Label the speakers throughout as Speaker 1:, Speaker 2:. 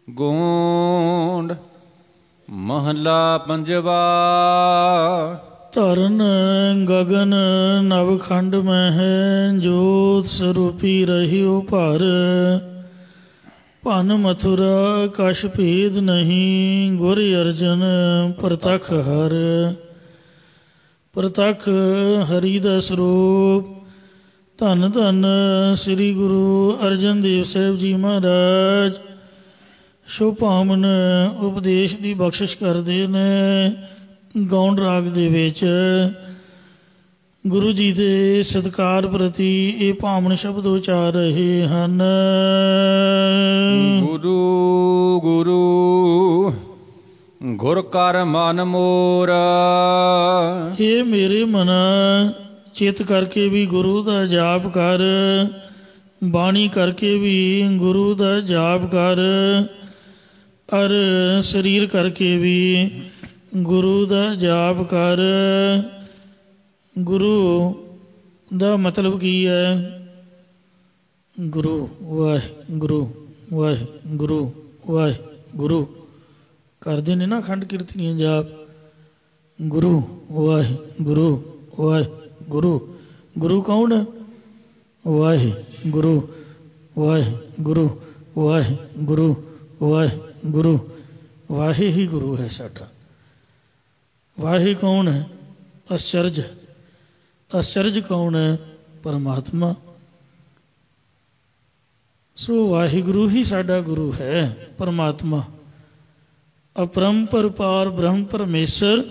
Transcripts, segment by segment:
Speaker 1: ਗੋਂਡ ਮਹਲਾ ਪੰਜਵਾ।
Speaker 2: ਧਰਨ ਗਗਨ ਨਵਖੰਡ ਮਹਿ ਜੋਤ ਸਰੂਪੀ ਰਹਿਓ ਭਰ। ਭਨ ਮਥੁਰਾ ਕਛ ਭੇਦ ਨਹੀਂ ਗੁਰ ਅਰਜਨ ਪ੍ਰਤਖ ਹਰ। ਪ੍ਰਤਖ ਹਰੀ ਦਾ ਸਰੂਪ। ਧੰਨ ਧੰਨ ਸ੍ਰੀ ਗੁਰੂ ਅਰਜਨ ਦੇਵ ਸਾਹਿਬ ਜੀ ਮਹਾਰਾਜ ਸ਼ੁਭ ਭਾਵਨ ਉਪਦੇਸ਼ ਦੀ ਬਖਸ਼ਿਸ਼ ਕਰਦੇ ਨੇ। ਗੌਂਡ ਰਾਗ ਦੇ ਵਿੱਚ ਗੁਰੂ ਜੀ ਦੇ ਸਤਿਕਾਰ ਪ੍ਰਤੀ ਇਹ ਭਾਵਨ ਸ਼ਬਦ ਉਚਾਰ ਰਹੇ ਹਨ।
Speaker 1: ਗੁਰੂ ਗੁਰੂ ਗੁਰ ਕਰ ਮਨ ਮੋਰ।
Speaker 2: ਇਹ ਮੇਰੇ ਮਨਾ ਚਿੱਤ ਕਰਕੇ ਵੀ ਗੁਰੂ ਦਾ ਜਾਪ ਕਰ। ਬਾਣੀ ਕਰਕੇ ਵੀ ਗੁਰੂ ਦਾ ਜਾਪ ਕਰ। ਔਰ ਸਰੀਰ ਕਰਕੇ ਵੀ ਗੁਰੂ ਦਾ ਜਾਪ ਕਰ। ਗੁਰੂ ਦਾ ਮਤਲਬ ਕੀ ਹੈ? ਗੁਰੂ ਵਾਹਿਗੁਰੂ ਵਾਹਿਗੁਰੂ ਵਾਹਿਗੁਰੂ ਕਰਦੇ ਨੇ ਨਾ ਅਖੰਡ ਕੀਰਤਨੀਆਂ ਜਾਪ। ਗੁਰੂ ਵਾਹਿਗੁਰੂ ਵਾਹਿਗੁਰੂ। ਗੁਰੂ ਕੌਣ ਹੈ? ਵਾਹਿਗੁਰੂ ਵਾਹਿਗੁਰੂ ਵਾਹਿਗੁਰੂ ਵਾਹਿਗੁਰੂ। ਵਾਹਿ ਹੀ ਗੁਰੂ ਹੈ ਸਾਡਾ। ਵਾਹਿ ਕੌਣ ਹੈ? ਅਚਰਜ। ਅਚਰਜ ਕੌਣ ਹੈ? ਪਰਮਾਤਮਾ। ਸੋ ਵਾਹਿਗੁਰੂ ਹੀ ਸਾਡਾ ਗੁਰੂ ਹੈ, ਪਰਮਾਤਮਾ। ਅਪਰੰਪਰ ਪਾਰ ਬ੍ਰਹਮ ਪਰਮੇਸ਼ਰ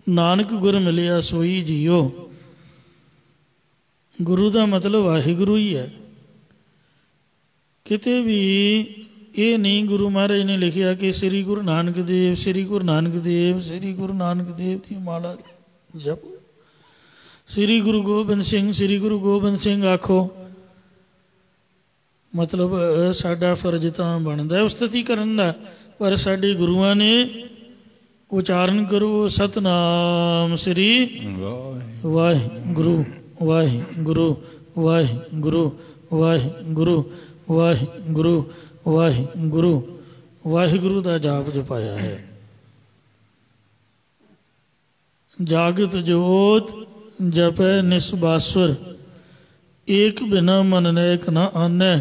Speaker 2: ਨਾਨਕ ਗੁਰ ਮਿਲਿਆ ਸੋਈ ਜੀਓ। ਗੁਰੂ ਦਾ ਮਤਲਬ ਵਾਹਿਗੁਰੂ ਹੀ ਹੈ। ਕਿਤੇ ਵੀ ਇਹ ਨਹੀਂ ਗੁਰੂ ਮਹਾਰਾਜ ਨੇ ਲਿਖਿਆ ਕਿ ਸ੍ਰੀ ਗੁਰੂ ਨਾਨਕ ਦੇਵ, ਸ੍ਰੀ ਗੁਰੂ ਨਾਨਕ ਦੇਵ, ਸ੍ਰੀ ਗੁਰੂ ਨਾਨਕ ਦੇਵ ਦੀ ਮਾਲਾ ਜਪੋ। ਸ੍ਰੀ ਗੁਰੂ ਗੋਬਿੰਦ ਸਿੰਘ, ਸ੍ਰੀ ਗੁਰੂ ਗੋਬਿੰਦ ਸਿੰਘ ਆਖੋ। ਮਤਲਬ ਸਾਡਾ ਫਰਜ਼ ਤਾਂ ਬਣਦਾ ਉਸਤਤੀ ਕਰਨ ਦਾ, ਪਰ ਸਾਡੇ ਗੁਰੂਆਂ ਨੇ ਉਚਾਰਨ ਕਰੋ ਸਤਨਾਮ ਸ੍ਰੀ ਵਾਹਿਗੁਰੂ ਵਾਹਿਗੁਰੂ ਵਾਹਿਗੁਰੂ ਵਾਹਿਗੁਰੂ ਵਾਹਿਗੁਰੂ ਵਾਹਿਗੁਰੂ। ਵਾਹਿਗੁਰੂ ਦਾ ਜਾਪ ਜਪਾਇਆ ਹੈ। ਜਾਗਤ ਜੋਤ ਜਪੈ ਨਿਸਬਾਸਵਰ। ਏਕ ਬਿਨਾ ਮਨ ਨੈਕ ਨ ਆਨੈ।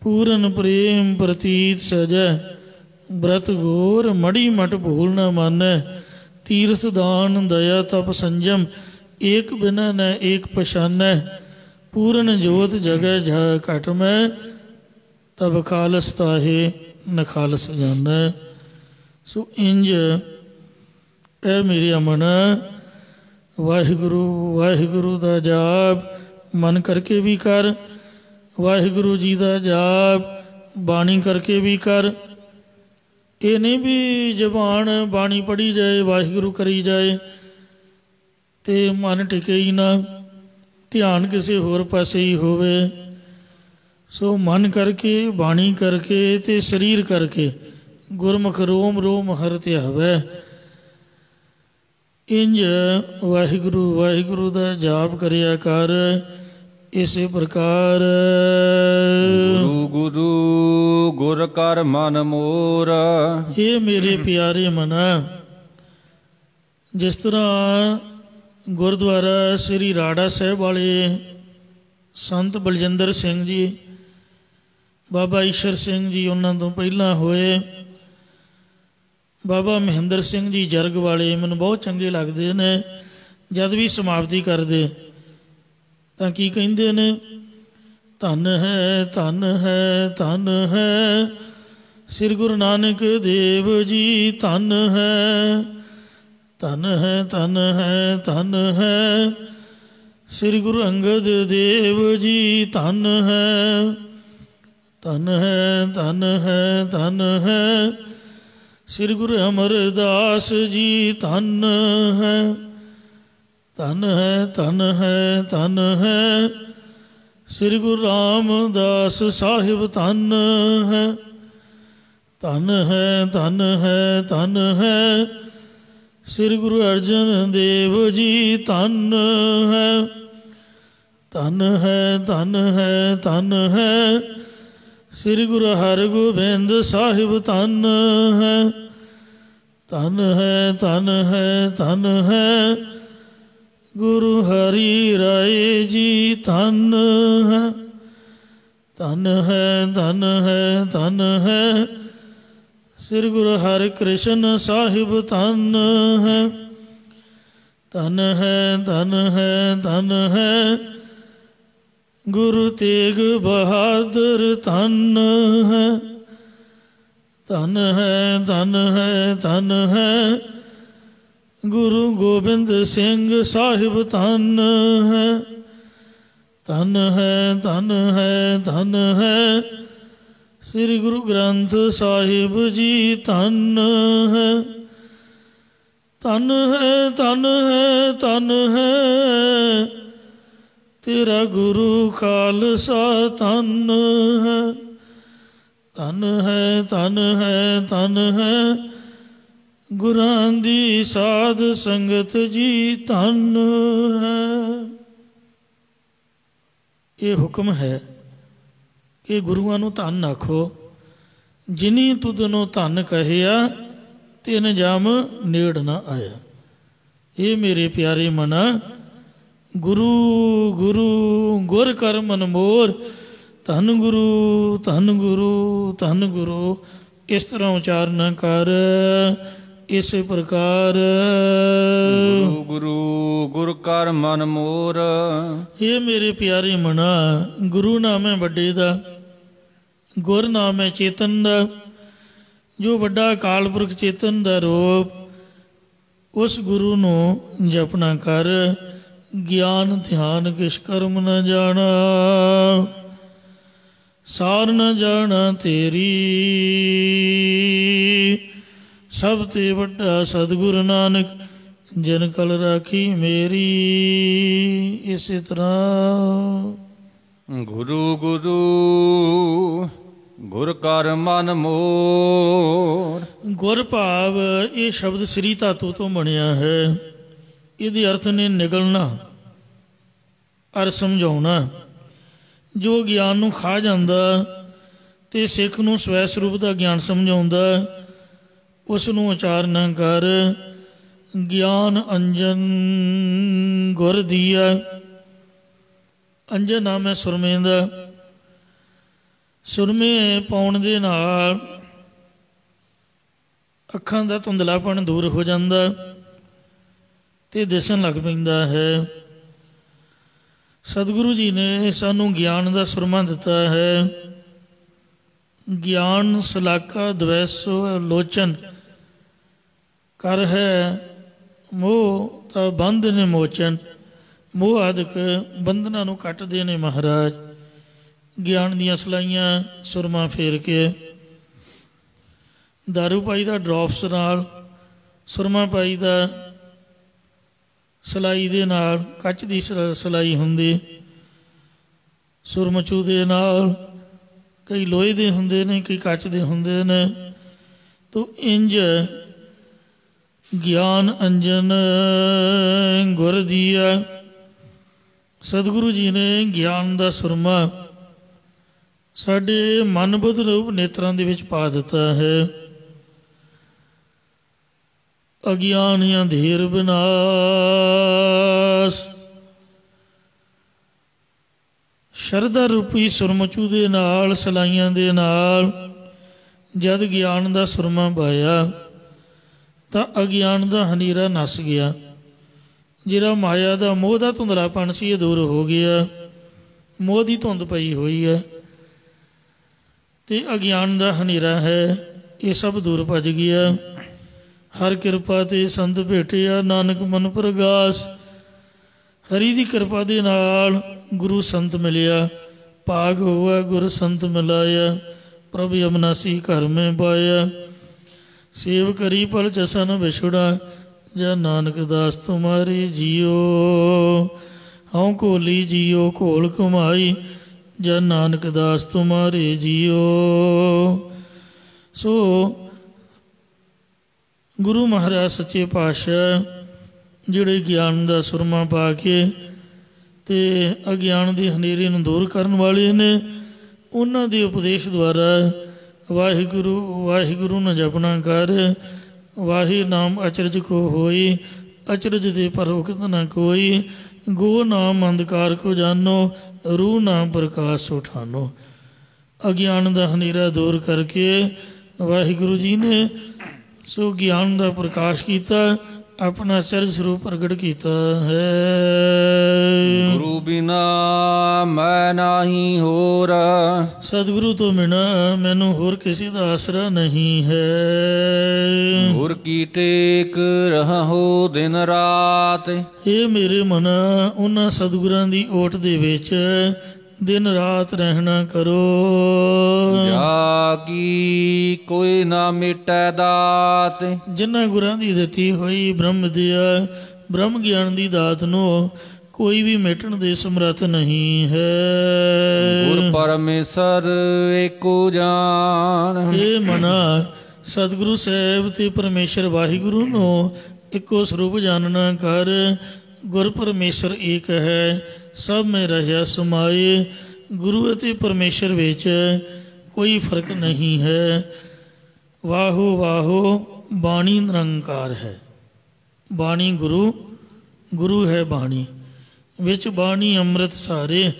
Speaker 2: ਪੂਰਨ ਪ੍ਰੇਮ ਪ੍ਰਤੀਤ ਸਜੈ। ਬ੍ਰਤ ਗੋਰ ਮੜੀ ਮਟ ਭੂਲ ਨ ਮਾਨੈ। ਤੀਰਥ ਦਾਨ ਦਇਆ ਤਪ ਸੰਜਮ। ਏਕ ਬਿਨਾ ਨ ਏਕ ਪਛਾਨੈ। ਪੂਰਨ ਜੋਤ ਜਗੈ ਘਟ ਮੈਂ। ਤਬ ਖਾਲਸ ਤਾਹੇ ਨ ਖਾਲਸ ਜਾਨੈ। ਸੋ ਇੰਜ ਇਹ ਮੇਰੇ ਅਮਨ ਵਾਹਿਗੁਰੂ ਵਾਹਿਗੁਰੂ ਦਾ ਜਾਪ ਮਨ ਕਰਕੇ ਵੀ ਕਰ। ਵਾਹਿਗੁਰੂ ਜੀ ਦਾ ਜਾਪ ਬਾਣੀ ਕਰਕੇ ਵੀ ਕਰ। ਇਹ ਨਹੀਂ ਵੀ ਜ਼ਬਾਨ ਬਾਣੀ ਪੜ੍ਹੀ ਜਾਏ, ਵਾਹਿਗੁਰੂ ਕਰੀ ਜਾਏ ਤੇ ਮਨ ਟਿਕੇ ਹੀ ਨਾ, ਧਿਆਨ ਕਿਸੇ ਹੋਰ ਪਾਸੇ ਹੀ ਹੋਵੇ। ਸੋ ਮਨ ਕਰਕੇ, ਬਾਣੀ ਕਰਕੇ ਤੇ ਸਰੀਰ ਕਰਕੇ ਗੁਰਮੁਖ ਰੋਮ ਰੋਮ ਹਰਿ ਧਿਆਵੈ। ਇੰਜ ਵਾਹਿਗੁਰੂ ਵਾਹਿਗੁਰੂ ਦਾ ਜਾਪ ਕਰਿਆ ਕਰ। ਇਸੇ ਪ੍ਰਕਾਰ
Speaker 1: ਗੁਰੂ ਗੁਰੂ ਗੁਰ ਕਰ ਮਨ ਮੋਰ।
Speaker 2: ਇਹ ਮੇਰੇ ਪਿਆਰੇ ਮਨਾ, ਜਿਸ ਤਰ੍ਹਾਂ ਗੁਰਦੁਆਰਾ ਸ੍ਰੀ ਰਾੜਾ ਸਾਹਿਬ ਵਾਲੇ ਸੰਤ ਬਲਜਿੰਦਰ ਸਿੰਘ ਜੀ, ਬਾਬਾ ਈਸ਼ਰ ਸਿੰਘ ਜੀ ਉਹਨਾਂ ਤੋਂ ਪਹਿਲਾਂ ਹੋਏ, ਬਾਬਾ ਮਹਿੰਦਰ ਸਿੰਘ ਜੀ ਜਰਗ ਵਾਲੇ ਮੈਨੂੰ ਬਹੁਤ ਚੰਗੇ ਲੱਗਦੇ ਨੇ। ਜਦ ਵੀ ਸਮਾਪਤੀ ਕਰਦੇ ਤਾਂ ਕੀ ਕਹਿੰਦੇ ਨੇ? ਧੰਨ ਹੈ ਧੰਨ ਹੈ ਧੰਨ ਹੈ ਸ੍ਰੀ ਗੁਰੂ ਨਾਨਕ ਦੇਵ ਜੀ। ਧੰਨ ਹੈ ਧੰਨ ਹੈ ਧੰਨ ਹੈ ਧੰਨ ਹੈ ਸ੍ਰੀ ਗੁਰੂ ਅੰਗਦ ਦੇਵ ਜੀ। ਧੰਨ ਹੈ ਧੰਨ ਹੈ ਧੰਨ ਹੈ ਧੰਨ ਹੈ ਸ੍ਰੀ ਗੁਰੂ ਅਮਰਦਾਸ ਜੀ। ਧੰਨ ਹੈ ਧੰਨ ਹੈ ਧੰਨ ਹੈ ਧੰਨ ਹੈ ਸ੍ਰੀ ਗੁਰੂ ਰਾਮਦਾਸ ਸਾਹਿਬ। ਧੰਨ ਹੈ ਧੰਨ ਹੈ ਧੰਨ ਹੈ ਧੰਨ ਹੈ ਸ੍ਰੀ ਗੁਰੂ ਅਰਜਨ ਦੇਵ ਜੀ। ਧੰਨ ਹੈ ਧੰਨ ਹੈ ਧੰਨ ਹੈ ਧੰਨ ਹੈ ਸ੍ਰੀ ਗੁਰੂ ਹਰਗੋਬਿੰਦ ਸਾਹਿਬ ਧੰਨ ਹੈ, ਧੰਨ ਹੈ, ਧੰਨ ਹੈ, ਧੰਨ ਹੈ। ਗੁਰੂ ਹਰੀ ਰਾਏ ਜੀ ਧੰਨ ਹੈ, ਧੰਨ ਹੈ, ਧੰਨ ਹੈ, ਧੰਨ ਹੈ। ਸ੍ਰੀ ਗੁਰੂ ਹਰਿਕ੍ਰਿਸ਼ਨ ਸਾਹਿਬ ਧੰਨ ਹੈ, ਧੰਨ ਹੈ, ਧੰਨ ਹੈ, ਧੰਨ ਹੈ। ਗੁਰੂ ਤੇਗ ਬਹਾਦਰ ਧੰਨ ਹੈ, ਧੰਨ ਹੈ, ਧੰਨ ਹੈ, ਧੰਨ ਹੈ। ਗੁਰੂ ਗੋਬਿੰਦ ਸਿੰਘ ਸਾਹਿਬ ਧੰਨ ਹੈ, ਧੰਨ ਹੈ, ਧੰਨ ਹੈ, ਧੰਨ ਹੈ। ਸ੍ਰੀ ਗੁਰੂ ਗ੍ਰੰਥ ਸਾਹਿਬ ਜੀ ਧੰਨ ਹੈ, ਧੰਨ ਹੈ, ਧੰਨ ਹੈ, ਧੰਨ ਹੈ। ਤੇਰਾ ਗੁਰੂ ਖਾਲਸਾ ਧੰਨ ਹੈ, ਧੰਨ ਹੈ, ਧੰਨ ਹੈ, ਧੰਨ ਹੈ। ਗੁਰਾਂ ਦੀ ਸਾਧ ਸੰਗਤ ਜੀ ਧੰਨ ਹੈ। ਇਹ ਹੁਕਮ ਹੈ ਕਿ ਗੁਰੂਆਂ ਨੂੰ ਧੰਨ ਆਖੋ। ਜਿਨੀ ਤੁਧਨੋਂ ਧੰਨ ਕਹਿਆ ਤਿਨ ਜਮ ਨੇੜ ਨਾ ਆਇਆ। ਇਹ ਮੇਰੇ ਪਿਆਰੇ ਮਨਾ, ਗੁਰੂ ਗੁਰੂ ਗੁਰ ਕਰ ਮਨ ਮੋਰ। ਧੰਨ ਗੁਰੂ, ਧੰਨ ਗੁਰੂ, ਧੰਨ ਗੁਰੂ। ਇਸ ਤਰ੍ਹਾਂ ਉਚਾਰਨ ਕਰ। ਇਸੇ ਪ੍ਰਕਾਰ
Speaker 1: ਗੁਰੂ ਗੁਰੂ ਗੁਰ ਕਰ ਮਨ ਮੋਰ।
Speaker 2: ਇਹ ਮੇਰੇ ਪਿਆਰੇ ਮਨਾ, ਗੁਰੂ ਨਾਮ ਹੈ ਵੱਡੇ ਦਾ, ਗੁਰ ਨਾਮ ਹੈ ਚੇਤਨ ਦਾ। ਜੋ ਵੱਡਾ ਅਕਾਲ ਪੁਰਖ ਚੇਤਨ ਦਾ ਰੂਪ, ਉਸ ਗੁਰੂ ਨੂੰ ਜਪਣਾ ਕਰ। ਗਿਆਨ ਧਿਆਨ ਕਿਛ ਕਰਮ ਨ ਜਾਣਾ, ਸਾਰ ਨ ਜਾਣਾ ਤੇਰੀ। ਸਭ ਤੇ ਵੱਡਾ ਸਤਿਗੁਰ ਨਾਨਕ, ਜਿਨ ਕਲ ਰਾਖੀ ਮੇਰੀ। ਇਸੇ ਤਰ੍ਹਾਂ
Speaker 1: ਗੁਰੂ ਗੁਰੂ ਗੁਰ ਕਰ ਮਨ ਮੋਰ।
Speaker 2: ਗੁਰ ਭਾਵ ਇਹ ਸ਼ਬਦ ਸ੍ਰੀ ਧਾਤੂ ਤੋਂ ਬਣਿਆ ਹੈ। ਇਹਦੇ ਅਰਥ ਨੇ ਨਿਗਲਣਾ ਅਰ ਸਮਝਾਉਣਾ। ਜੋ ਗਿਆਨ ਨੂੰ ਖਾ ਜਾਂਦਾ ਤੇ ਸਿੱਖ ਨੂੰ ਸਵੈ ਸਰੂਪ ਦਾ ਗਿਆਨ ਸਮਝਾਉਂਦਾ, ਉਸ ਨੂੰ ਉਚਾਰਨ ਕਰ। ਗਿਆਨ ਅੰਜਨ ਗੁਰ ਦੀਆ। ਅੰਜਨ ਨਾਮ ਹੈ ਸੁਰਮੇ ਦਾ। ਸੁਰਮੇ ਪਾਉਣ ਦੇ ਨਾਲ ਅੱਖਾਂ ਦਾ ਧੁੰਦਲਾਪਣ ਦੂਰ ਹੋ ਜਾਂਦਾ ਤੇ ਦਿਸਣ ਲੱਗ ਪੈਂਦਾ ਹੈ। ਸਤਿਗੁਰੂ ਜੀ ਨੇ ਸਾਨੂੰ ਗਿਆਨ ਦਾ ਸੁਰਮਾ ਦਿੱਤਾ ਹੈ। ਗਿਆਨ ਸਲਾਕਾ ਦਵੈਸੋ ਲੋਚਨ ਕਰ ਹੈ ਮੋਹ ਤਾਂ ਬੰਧ ਨੇ ਮੋਚਨ। ਮੋਹ ਆਦਿਕ ਬੰਧਨਾਂ ਨੂੰ ਕੱਟਦੇ ਨੇ ਮਹਾਰਾਜ। ਗਿਆਨ ਦੀਆਂ ਸਲਾਈਆਂ ਸੁਰਮਾ ਫੇਰ ਕੇ, ਦਾਰੂ ਪਾਈ ਦਾ ਡਰੋਪਸ ਨਾਲ, ਸੁਰਮਾ ਪਾਈ ਦਾ ਸਲਾਈ ਦੇ ਨਾਲ। ਕੱਚ ਦੀ ਸਲਾਈ ਹੁੰਦੀ, ਸੁਰਮਚੂ ਦੇ ਨਾਲ। ਕਈ ਲੋਹੇ ਦੇ ਹੁੰਦੇ ਨੇ, ਕਈ ਕੱਚ ਦੇ ਹੁੰਦੇ ਨੇ। ਤੋ ਇੰਜ ਗਿਆਨ ਅੰਜਨ ਗੁਰ ਦੀਆ। ਸਤਿਗੁਰੂ ਜੀ ਨੇ ਗਿਆਨ ਦਾ ਸੁਰਮਾ ਸਾਡੇ ਮਨ ਬੁੱਧ ਰੂਪ ਨੇਤਰਾਂ ਦੇ ਵਿੱਚ ਪਾ ਦਿੱਤਾ ਹੈ। ਅਗਿਆਨ ਅੰਧੇਰ ਵਿਨਾਸ਼। ਸ਼ਰਧਾ ਰੂਪੀ ਸੁਰਮਚੂ ਦੇ ਨਾਲ, ਸਲਾਈਆਂ ਦੇ ਨਾਲ ਜਦ ਗਿਆਨ ਦਾ ਸੁਰਮਾ ਪਾਇਆ ਤਾਂ ਅਗਿਆਨ ਦਾ ਹਨੇਰਾ ਨੱਸ ਗਿਆ। ਜਿਹੜਾ ਮਾਇਆ ਦਾ ਮੋਹ ਦਾ ਧੁੰਦਲਾਪਣ ਸੀ, ਇਹ ਦੂਰ ਹੋ ਗਿਆ। ਮੋਹ ਦੀ ਧੁੰਦ ਪਈ ਹੋਈ ਹੈ ਤੇ ਅਗਿਆਨ ਦਾ ਹਨੇਰਾ ਹੈ, ਇਹ ਸਭ ਦੂਰ ਭੱਜ ਗਿਆ। ਹਰ ਕਿਰਪਾ ਤੇ ਸੰਤ ਭੇਟਿਆ, ਨਾਨਕ ਮਨ ਪ੍ਰਗਾਸ। ਹਰੀ ਦੀ ਕਿਰਪਾ ਦੇ ਨਾਲ ਗੁਰੂ ਸੰਤ ਮਿਲਿਆ। ਭਾਗ ਹੋਆ ਗੁਰ ਸੰਤ ਮਿਲਾਇਆ, ਪ੍ਰਭ ਅਮਨਾਸੀ ਘਰ ਮੈਂ ਪਾਇਆ। ਸੇਵ ਕਰੀ ਪਲ ਜਸਨ ਵਿਛੁੜਾ, ਜਾਂ ਨਾਨਕ ਦਾਸ ਤੁਮਾਰੇ ਜੀਓ। ਹਉ ਘੋਲੀ ਜੀਓ ਘੋਲ ਕਮਾਈ, ਜਾਂ ਨਾਨਕ ਦਾਸ ਤੁਮਾਰੇ ਜੀਓ। ਸੋ ਗੁਰੂ ਮਹਾਰਾਜ ਸੱਚੇ ਪਾਤਸ਼ਾਹ ਜਿਹੜੇ ਗਿਆਨ ਦਾ ਸੁਰਮਾ ਪਾ ਕੇ ਤੇ ਅਗਿਆਨ ਦੇ ਹਨੇਰੇ ਨੂੰ ਦੂਰ ਕਰਨ ਵਾਲੇ ਨੇ, ਉਹਨਾਂ ਦੇ ਉਪਦੇਸ਼ ਦੁਆਰਾ ਵਾਹਿਗੁਰੂ ਵਾਹਿਗੁਰੂ ਨ ਜਪਣਾ ਕਰ। ਵਾਹਿ ਨਾਮ ਅਚਰਜ ਕੋ ਹੋਈ, ਅਚਰਜ ਦੇ ਪਰੋਕਤ ਨ ਕੋਈ। ਗੋ ਨਾਮ ਅੰਧਕਾਰ ਕੋ ਜਾਨੋ, ਰੂਹ ਨਾਮ ਪ੍ਰਕਾਸ਼ ਉਠਾਨੋ। ਅਗਿਆਨ ਦਾ ਹਨੇਰਾ ਦੂਰ ਕਰਕੇ ਵਾਹਿਗੁਰੂ ਜੀ ਨੇ ਸੋ ਗਿਆਨ ਦਾ ਪ੍ਰਕਾਸ਼ ਕੀਤਾ, ਆਪਣਾ ਅਚਰਜ ਸਰੂਪ ਪ੍ਰਗਟ ਕੀਤਾ ਹੈ।
Speaker 1: ਗੁਰੂ ਬਿਨਾ ਮੈਂ ਨਾਹੀ ਹੋਰ,
Speaker 2: ਸਤਿਗੁਰੂ ਤੋਂ ਬਿਨਾਂ ਮੈਨੂੰ ਹੋਰ ਕਿਸੇ ਦਾ ਆਸਰਾ ਨਹੀਂ ਹੈ।
Speaker 1: ਗੁਰ ਕੀ ਟੇਕ ਰਹੋ ਦਿਨ ਰਾਤ,
Speaker 2: ਇਹ ਮੇਰੇ ਮਨ ਉਹਨਾਂ ਸਤਿਗੁਰਾਂ ਦੀ ਓਟ ਦੇ ਵਿੱਚ ਦਿਨ ਰਾਤ ਰਹਿਣਾ ਕਰੋ।
Speaker 1: ਜਾ ਕੀ ਕੋਈ ਨਾ ਮਿਟੈ ਦਾਤ,
Speaker 2: ਜਿਨ੍ਹਾਂ ਗੁਰਾਂ ਦੀ ਦਿੱਤੀ ਹੋਈ ਬ੍ਰਹਮ ਵਿਦਿਆ ਬ੍ਰਹਮ ਗਿਆਨ ਦੀ ਦਾਤ ਨੂੰ ਕੋਈ ਵੀ ਮਿਟਣ ਦੇ ਸਮਰੱਥ ਨਹੀਂ ਹੈ।
Speaker 1: ਗੁਰ ਪਰਮੇਸ਼ਰ ਏਕੋ ਜਾਨ,
Speaker 2: ਇਹ ਮਨਾ ਸਤਿਗੁਰੂ ਸਾਹਿਬ ਤੇ ਪਰਮੇਸ਼ਰ ਵਾਹਿਗੁਰੂ ਨੂੰ ਇੱਕੋ ਸਰੂਪ ਜਾਣਨਾ ਕਰ। ਗੁਰ ਪਰਮੇਸ਼ਰ ਏਕ ਹੈ, ਸਭ ਮੈਂ ਰਹਿਆ ਸਮਾਏ। ਗੁਰੂ ਅਤੇ ਪਰਮੇਸ਼ਰ ਵਿੱਚ ਕੋਈ ਫਰਕ ਨਹੀਂ ਹੈ। ਵਾਹੋ ਵਾਹੋ ਬਾਣੀ ਨਿਰੰਕਾਰ ਹੈ। ਬਾਣੀ ਗੁਰੂ, ਗੁਰੂ ਹੈ ਬਾਣੀ, ਵਿੱਚ ਬਾਣੀ ਅੰਮ੍ਰਿਤ ਸਾਰੇ।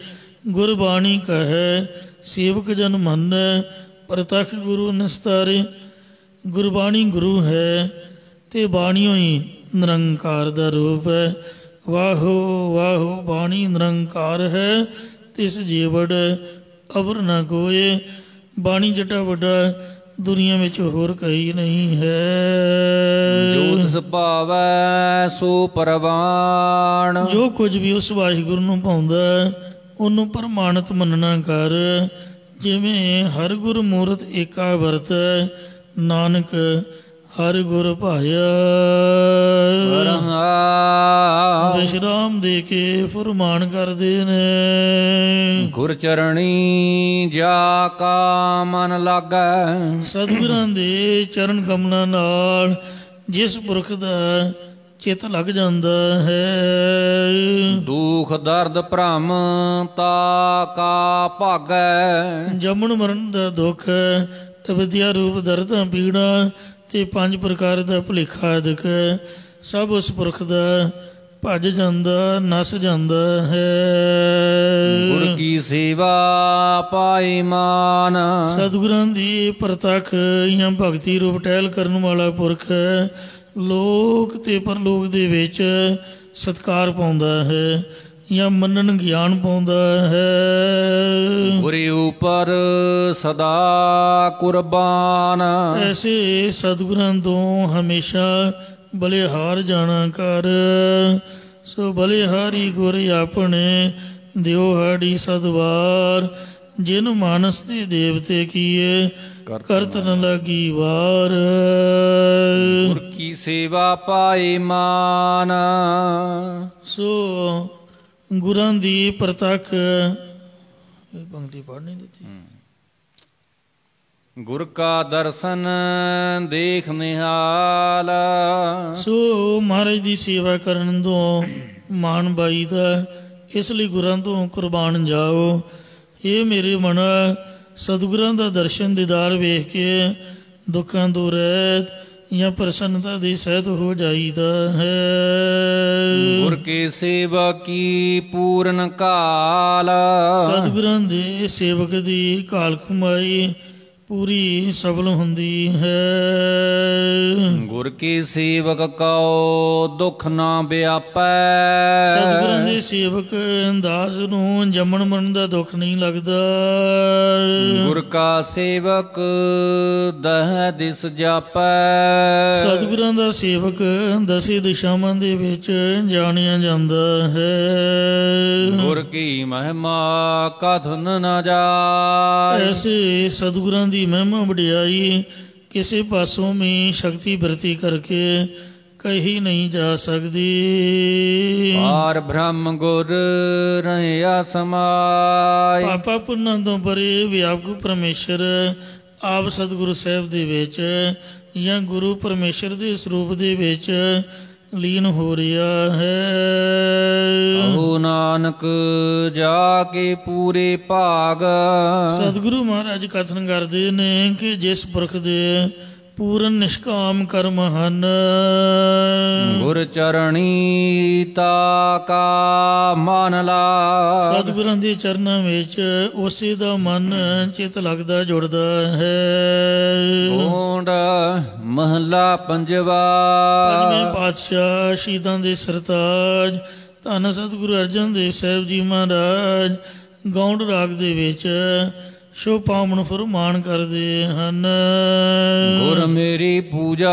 Speaker 2: ਗੁਰਬਾਣੀ ਕਹੈ ਸੇਵਕ ਜਨ ਮੰਨੈ, ਪ੍ਰਤੱਖ ਗੁਰੂ ਨਿਸਤਾਰੇ। ਗੁਰਬਾਣੀ ਗੁਰੂ ਹੈ ਤੇ ਬਾਣੀਓ ਹੀ ਨਿਰੰਕਾਰ ਦਾ ਰੂਪ ਹੈ। ਵਾਹੋ ਵਾਹੋ ਬਾਣੀ ਨਿਰੰਕਾਰ ਹੈ, ਤਿਸ ਜੀਵੜ ਅਵਰ ਨਾ ਕੋਏ। ਬਾਣੀ ਜਟਾ ਵੱਡਾ ਦੁਨੀਆ ਵਿੱਚ ਹੋਰ ਕਈ ਨਹੀਂ ਹੈ।
Speaker 1: ਜੋ ਤਿਸ ਭਾਵੈ ਸੋ ਪ੍ਰਵਾਨ,
Speaker 2: ਜੋ ਕੁਝ ਵੀ ਉਸ ਵਾਹਿਗੁਰੂ ਨੂੰ ਭਾਉਂਦਾ ਉਹਨੂੰ ਪ੍ਰਮਾਣਿਤ ਮੰਨਣਾ ਕਰ। ਜਿਵੇਂ ਹਰ ਗੁਰ ਮੂਰਤ ਏਕਾ ਵਰਤ, ਨਾਨਕ ਹਰ ਗੁਰ ਭਾਇਆ। ਵਿਸ਼ਰਾਮ ਦੇ ਕੇ ਫੁਰਮਾਨ ਕਰਦੇ ਨੇ।
Speaker 1: ਗੁਰ ਚਰਣੀ ਜਾ ਕਾ ਮਨ ਲਾਗੈ,
Speaker 2: ਸਤਿਗੁਰਾਂ ਦੇ ਚਰਨ ਕਮਲਾਂ ਨਾਲ ਜਿਸ ਪੁਰਖ ਦਾ ਚਿੱਤ ਲੱਗ ਜਾਂਦਾ ਹੈ।
Speaker 1: ਦੁਖ ਦਰਦ ਭ੍ਰਮ ਤਾ ਕਾ ਭਾਗੈ,
Speaker 2: ਜੰਮਣ ਮਰਨ ਦਾ ਦੁੱਖ, ਵਿਦਿਆ ਰੂਪ ਦਰਦਾਂ ਪੀੜਾ ਤੇ 5 ਪ੍ਰਕਾਰ ਦਾ ਭੁਲੇਖਾ ਆਦਿਕ ਸਭ ਉਸ ਪੁਰਖ ਦਾ ਭੱਜ ਜਾਂਦਾ, ਨਸ ਜਾਂਦਾ ਹੈ।
Speaker 1: ਗੁਰ ਕੀ ਸੇਵਾ ਪਾਈ ਮਾਨ,
Speaker 2: ਸਤਿਗੁਰਾਂ ਦੀ ਪ੍ਰਤੱਖ ਜਾਂ ਭਗਤੀ ਰੂਪ ਟਹਿਲ ਕਰਨ ਵਾਲਾ ਪੁਰਖ ਲੋਕ ਤੇ ਪਰਲੋਕ ਦੇ ਵਿੱਚ ਸਤਿਕਾਰ ਪਾਉਂਦਾ ਹੈ ਜਾਂ ਮੰਨਣ ਗਿਆਨ ਪਾਉਂਦਾ ਹੈ।
Speaker 1: ਗੁਰੇ ਉਪਰ ਸਦਾ ਕੁਰਬਾਨ,
Speaker 2: ਐਸੇ ਸਤਿਗੁਰਾਂ ਤੋਂ ਹਮੇਸ਼ਾ ਬਲਿਹਾਰ ਜਾਣਾ ਕਰ। ਸੋ ਬਲਿਹਾਰੀ ਗੁਰ ਆਪਣੇ ਦਿਓ ਹਾੜੀ ਸਦਵਾਰ। ਜਿਨ ਮਾਨਸ ਦੇ ਦੇਵਤੇ ਕੀਏ, ਕਰਤ ਨ ਲਾਗੀ ਵਾਰ।
Speaker 1: ਗੁਰ ਕੀ ਸੇਵਾ ਪਾਈ ਮਾਨ,
Speaker 2: ਸੋ ਗੁਰਾਂ ਦੀ ਪ੍ਰਤੱਖ ਇਹ ਪੰਕਤੀ ਪੜ੍ਹ ਨਹੀਂ ਦਿੱਤੀ।
Speaker 1: ਗੁਰ ਕਾ ਦਰਸ਼ਨ ਦੇਖ ਨਿਹਾਲ,
Speaker 2: ਸੋ ਮਹਾਰਾਜ ਦੀ ਸੇਵਾ ਕਰਨ ਤੋਂ ਮਾਣ ਬਾਈ ਦਾ, ਇਸ ਲਈ ਗੁਰਾਂ ਤੋਂ ਕੁਰਬਾਨ ਜਾਓ। ਇਹ ਮੇਰੇ ਮਨ ਸਤਿਗੁਰਾਂ ਦਾ ਦਰਸ਼ਨ ਦੀਦਾਰ ਵੇਖ ਕੇ ਦੁੱਖਾਂ ਤੋਂ ਰਹਿਤ ਜਾਂ ਪ੍ਰਸੰਨਤਾ ਦੇ ਸਹਿਤ ਹੋ ਜਾਈਦਾ ਹੈ।
Speaker 1: ਗੁਰ ਕੇ ਸੇਵਾ ਕੀ ਪੂਰਨ ਕਾਲ,
Speaker 2: ਸਤਿਗੁਰਾਂ ਦੇ ਸੇਵਕ ਦੀ ਕਾਲ ਕਮਾਈ ਪੂਰੀ ਸਫਲ ਹੁੰਦੀ ਹੈ।
Speaker 1: ਗੁਰ ਕੀ ਸੇਵਕ ਕਉ ਦੁਖ ਨਾ ਵਿਆਪੈ,
Speaker 2: ਸਤਿਗੁਰਾਂ ਦੇ ਸੇਵਕ ਦਾਸ ਨੂੰ ਜੰਮਣ ਮਰਨ ਦਾ ਦੁੱਖ ਨਹੀਂ ਲੱਗਦਾ।
Speaker 1: ਗੁਰ ਕਾ ਸੇਵਕ ਦਹ ਦਿਸ ਜਾਪੈ,
Speaker 2: ਸਤਿਗੁਰਾਂ ਦਾ ਸੇਵਕ ਦਸੇ ਦਿਸ਼ਾਵਾਂ ਦੇ ਵਿੱਚ ਜਾਣਿਆ ਜਾਂਦਾ ਹੈ।
Speaker 1: ਗੁਰ ਕੀ ਮਹਿਮਾ ਕਥਨ ਨਾ ਜਾਏ,
Speaker 2: ਐਸੇ ਸਤਿਗੁਰਾਂ ਦੀ ਮਹਿਮਾ ਵਡਿਆਈ ਕਿਸੇ ਪਾਸੋਂ ਵੀ ਸ਼ਕਤੀ ਵਰਤੀ ਕਰਕੇ ਕਹੀ ਨਹੀਂ ਜਾ ਸਕਦੀ।
Speaker 1: ਪਾਰ ਬ੍ਰਹਮ ਗੁਰ ਰਹਿਆ ਸਮਾਇ,
Speaker 2: ਪਾਪਾ ਪੁੰਨਾਂ ਤੋਂ ਪਰੇ ਵਿਆਪਕ ਪਰਮੇਸ਼ਰ ਆਪ ਸਤਿਗੁਰੂ ਸਾਹਿਬ ਦੇ ਵਿੱਚ ਜਾਂ ਗੁਰੂ ਪਰਮੇਸ਼ਰ ਦੇ ਸਰੂਪ ਦੇ ਵਿੱਚ ਲੀਨ ਹੋ ਰਿਹਾ ਹੈ।
Speaker 1: ਕਹੋ ਨਾਨਕ ਜਾ ਕੇ ਪੂਰੇ ਭਾਗ।
Speaker 2: ਸਤਿਗੁਰੂ ਮਹਾਰਾਜ ਕਥਨ ਕਰਦੇ ਨੇ ਕਿ ਜਿਸ ਪੁਰਖ ਦੇ ਪੂਰਨ ਨਿਸ਼ਕਾਮ ਕਰਮ ਹਨ,
Speaker 1: ਗੁਰ ਚਰਣੀ ਤਾ ਕਾ ਮਨ ਲਾ।
Speaker 2: ਸਤਿਗੁਰਾਂ ਦੇ ਚਰਨਾਂ ਵਿੱਚ ਉਸੇ ਦਾ ਮਨ ਚਿਤ ਲੱਗਦਾ ਜੁੜਦਾ ਹੈ।
Speaker 1: ਗੋਂਡ ਮਹਲਾ ਪੰਜਵਾ।
Speaker 2: ਪੰਜਵੇਂ ਪਾਤਸ਼ਾਹ ਸ਼ਹੀਦਾਂ ਦੇ ਸਰਤਾਜ ਧੰਨ ਸਤਿਗੁਰੂ ਅਰਜਨ ਦੇਵ ਸਾਹਿਬ ਜੀ ਮਹਾਰਾਜ ਗੌਂਡ ਰਾਗ ਦੇ ਵਿੱਚ ਸ਼ੋ ਪਾਵਨ ਫਰਮਾਨ ਕਰਦੇ ਹਨ।
Speaker 1: ਗੁਰ ਮੇਰੀ ਪੂਜਾ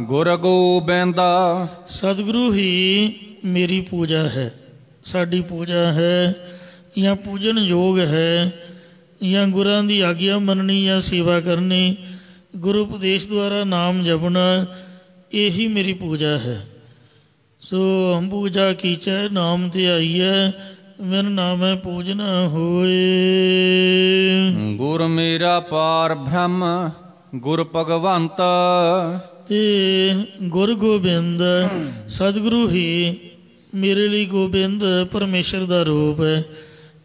Speaker 1: ਗੁਰ ਗੋਬਿੰਦਾ।
Speaker 2: ਸਤਿਗੁਰੂ ਹੀ ਮੇਰੀ ਪੂਜਾ ਹੈ, ਸਾਡੀ ਪੂਜਾ ਹੈ ਜਾਂ ਪੂਜਨ ਯੋਗ ਹੈ, ਜਾਂ ਗੁਰਾਂ ਦੀ ਆਗਿਆ ਮੰਨਣੀ ਜਾਂ ਸੇਵਾ ਕਰਨੀ, ਗੁਰੂ ਉਪਦੇਸ਼ ਦੁਆਰਾ ਨਾਮ ਜਪਣਾ, ਇਹੀ ਮੇਰੀ ਪੂਜਾ ਹੈ। ਸੋ ਹਮ ਪੂਜਾ ਕੀਚੈ ਨਾਮ ਤੇ ਆਈਐ, ਮੇਰਾ ਨਾਮ ਹੈ ਪੂਜਨਾ ਹੋਏ।
Speaker 1: ਗੁਰ ਮੇਰਾ ਪਾਰ ਬ੍ਰਹਮ ਗੁਰ ਭਗਵੰਤ।
Speaker 2: ਤੇ ਗੁਰ ਗੋਬਿੰਦ ਸਤਿਗੁਰੂ ਹੀ ਮੇਰੇ ਲਈ ਗੋਬਿੰਦ ਪਰਮੇਸ਼ਰ ਦਾ ਰੂਪ ਹੈ,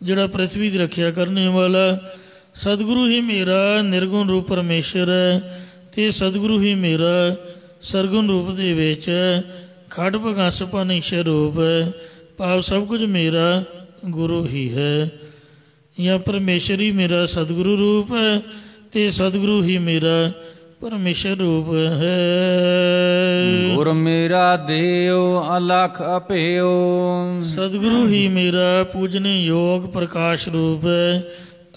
Speaker 2: ਜਿਹੜਾ ਪ੍ਰਿਥਵੀ ਦੀ ਰੱਖਿਆ ਕਰਨ ਵਾਲਾ। ਸਤਿਗੁਰੂ ਹੀ ਮੇਰਾ ਨਿਰਗੁਣ ਰੂਪ ਪਰਮੇਸ਼ਰ ਹੈ, ਅਤੇ ਸਤਿਗੁਰੂ ਹੀ ਮੇਰਾ ਸਰਗੁਣ ਰੂਪ ਦੇ ਵਿੱਚ ਖੜ ਭਗਾਸ ਪਰਮੇਸ਼ਰ ਰੂਪ ਹੈ। ਭਾਵ ਸਭ ਕੁਝ ਮੇਰਾ ਗੁਰੂ ਹੀ ਹੈ, ਜਾਂ ਪਰਮੇਸ਼ਰ ਹੀ ਮੇਰਾ ਸਤਿਗੁਰੂ ਰੂਪ ਹੈ, ਅਤੇ ਸਤਿਗੁਰੂ ਹੀ ਮੇਰਾ ਪਰਮੇਸ਼ਰ ਰੂਪ ਹੈ।
Speaker 1: ਗੁਰ ਮੇਰਾ ਦੇਵ ਅਲਖ ਅਭਿਓ।
Speaker 2: ਸਤਿਗੁਰੂ ਹੀ ਮੇਰਾ ਪੂਜਨੇ ਯੋਗ ਪ੍ਰਕਾਸ਼ ਰੂਪ ਹੈ,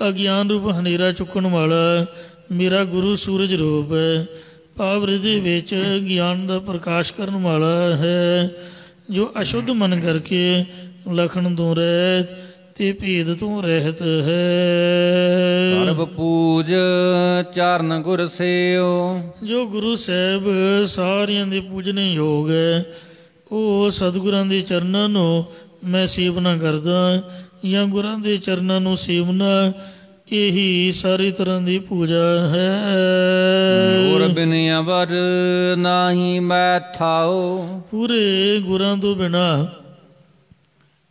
Speaker 2: ਅਗਿਆਨ ਰੂਪ ਹਨੇਰਾ ਚੁੱਕਣ ਵਾਲਾ ਮੇਰਾ ਗੁਰੂ ਸੂਰਜ ਰੂਪ ਹੈ। ਭਾਵ ਹਿਰਦੇ ਵਿੱਚ ਗਿਆਨ ਦਾ ਪ੍ਰਕਾਸ਼ ਕਰਨ ਵਾਲਾ ਹੈ, ਜੋ ਅਸ਼ੁੱਧ ਮਨ ਕਰਕੇ ਲਖਣ ਤੋਂ ਰਹਿਤ ਤੇ ਭੇਦ ਤੋਂ ਰਹਿਤ ਹੈ।
Speaker 1: ਸਰਬ ਪੂਜ ਚਰਨ ਗੁਰ ਸੇਓ।
Speaker 2: ਜੋ ਗੁਰੂ ਸਾਹਿਬ ਸਾਰਿਆਂ ਦੇ ਪੂਜਨੇ ਯੋਗ ਹੈ, ਉਹ ਸਤਿਗੁਰਾਂ ਦੇ ਚਰਨਾਂ ਨੂੰ ਮੈਂ ਸੇਵਨਾ ਕਰਦਾ, ਜਾਂ ਗੁਰਾਂ ਦੇ ਚਰਨਾਂ ਨੂੰ ਸੇਵਨਾ, ਇਹੀ ਸਾਰੀ ਤਰ੍ਹਾਂ ਦੀ ਪੂਜਾ ਹੈ।
Speaker 1: ਗੁਰ ਬਿਨ ਅਵਰ ਨਾਹੀ ਮੈਂ ਥਾਓ।
Speaker 2: ਪੂਰੇ ਗੁਰਾਂ ਤੋਂ ਬਿਨਾ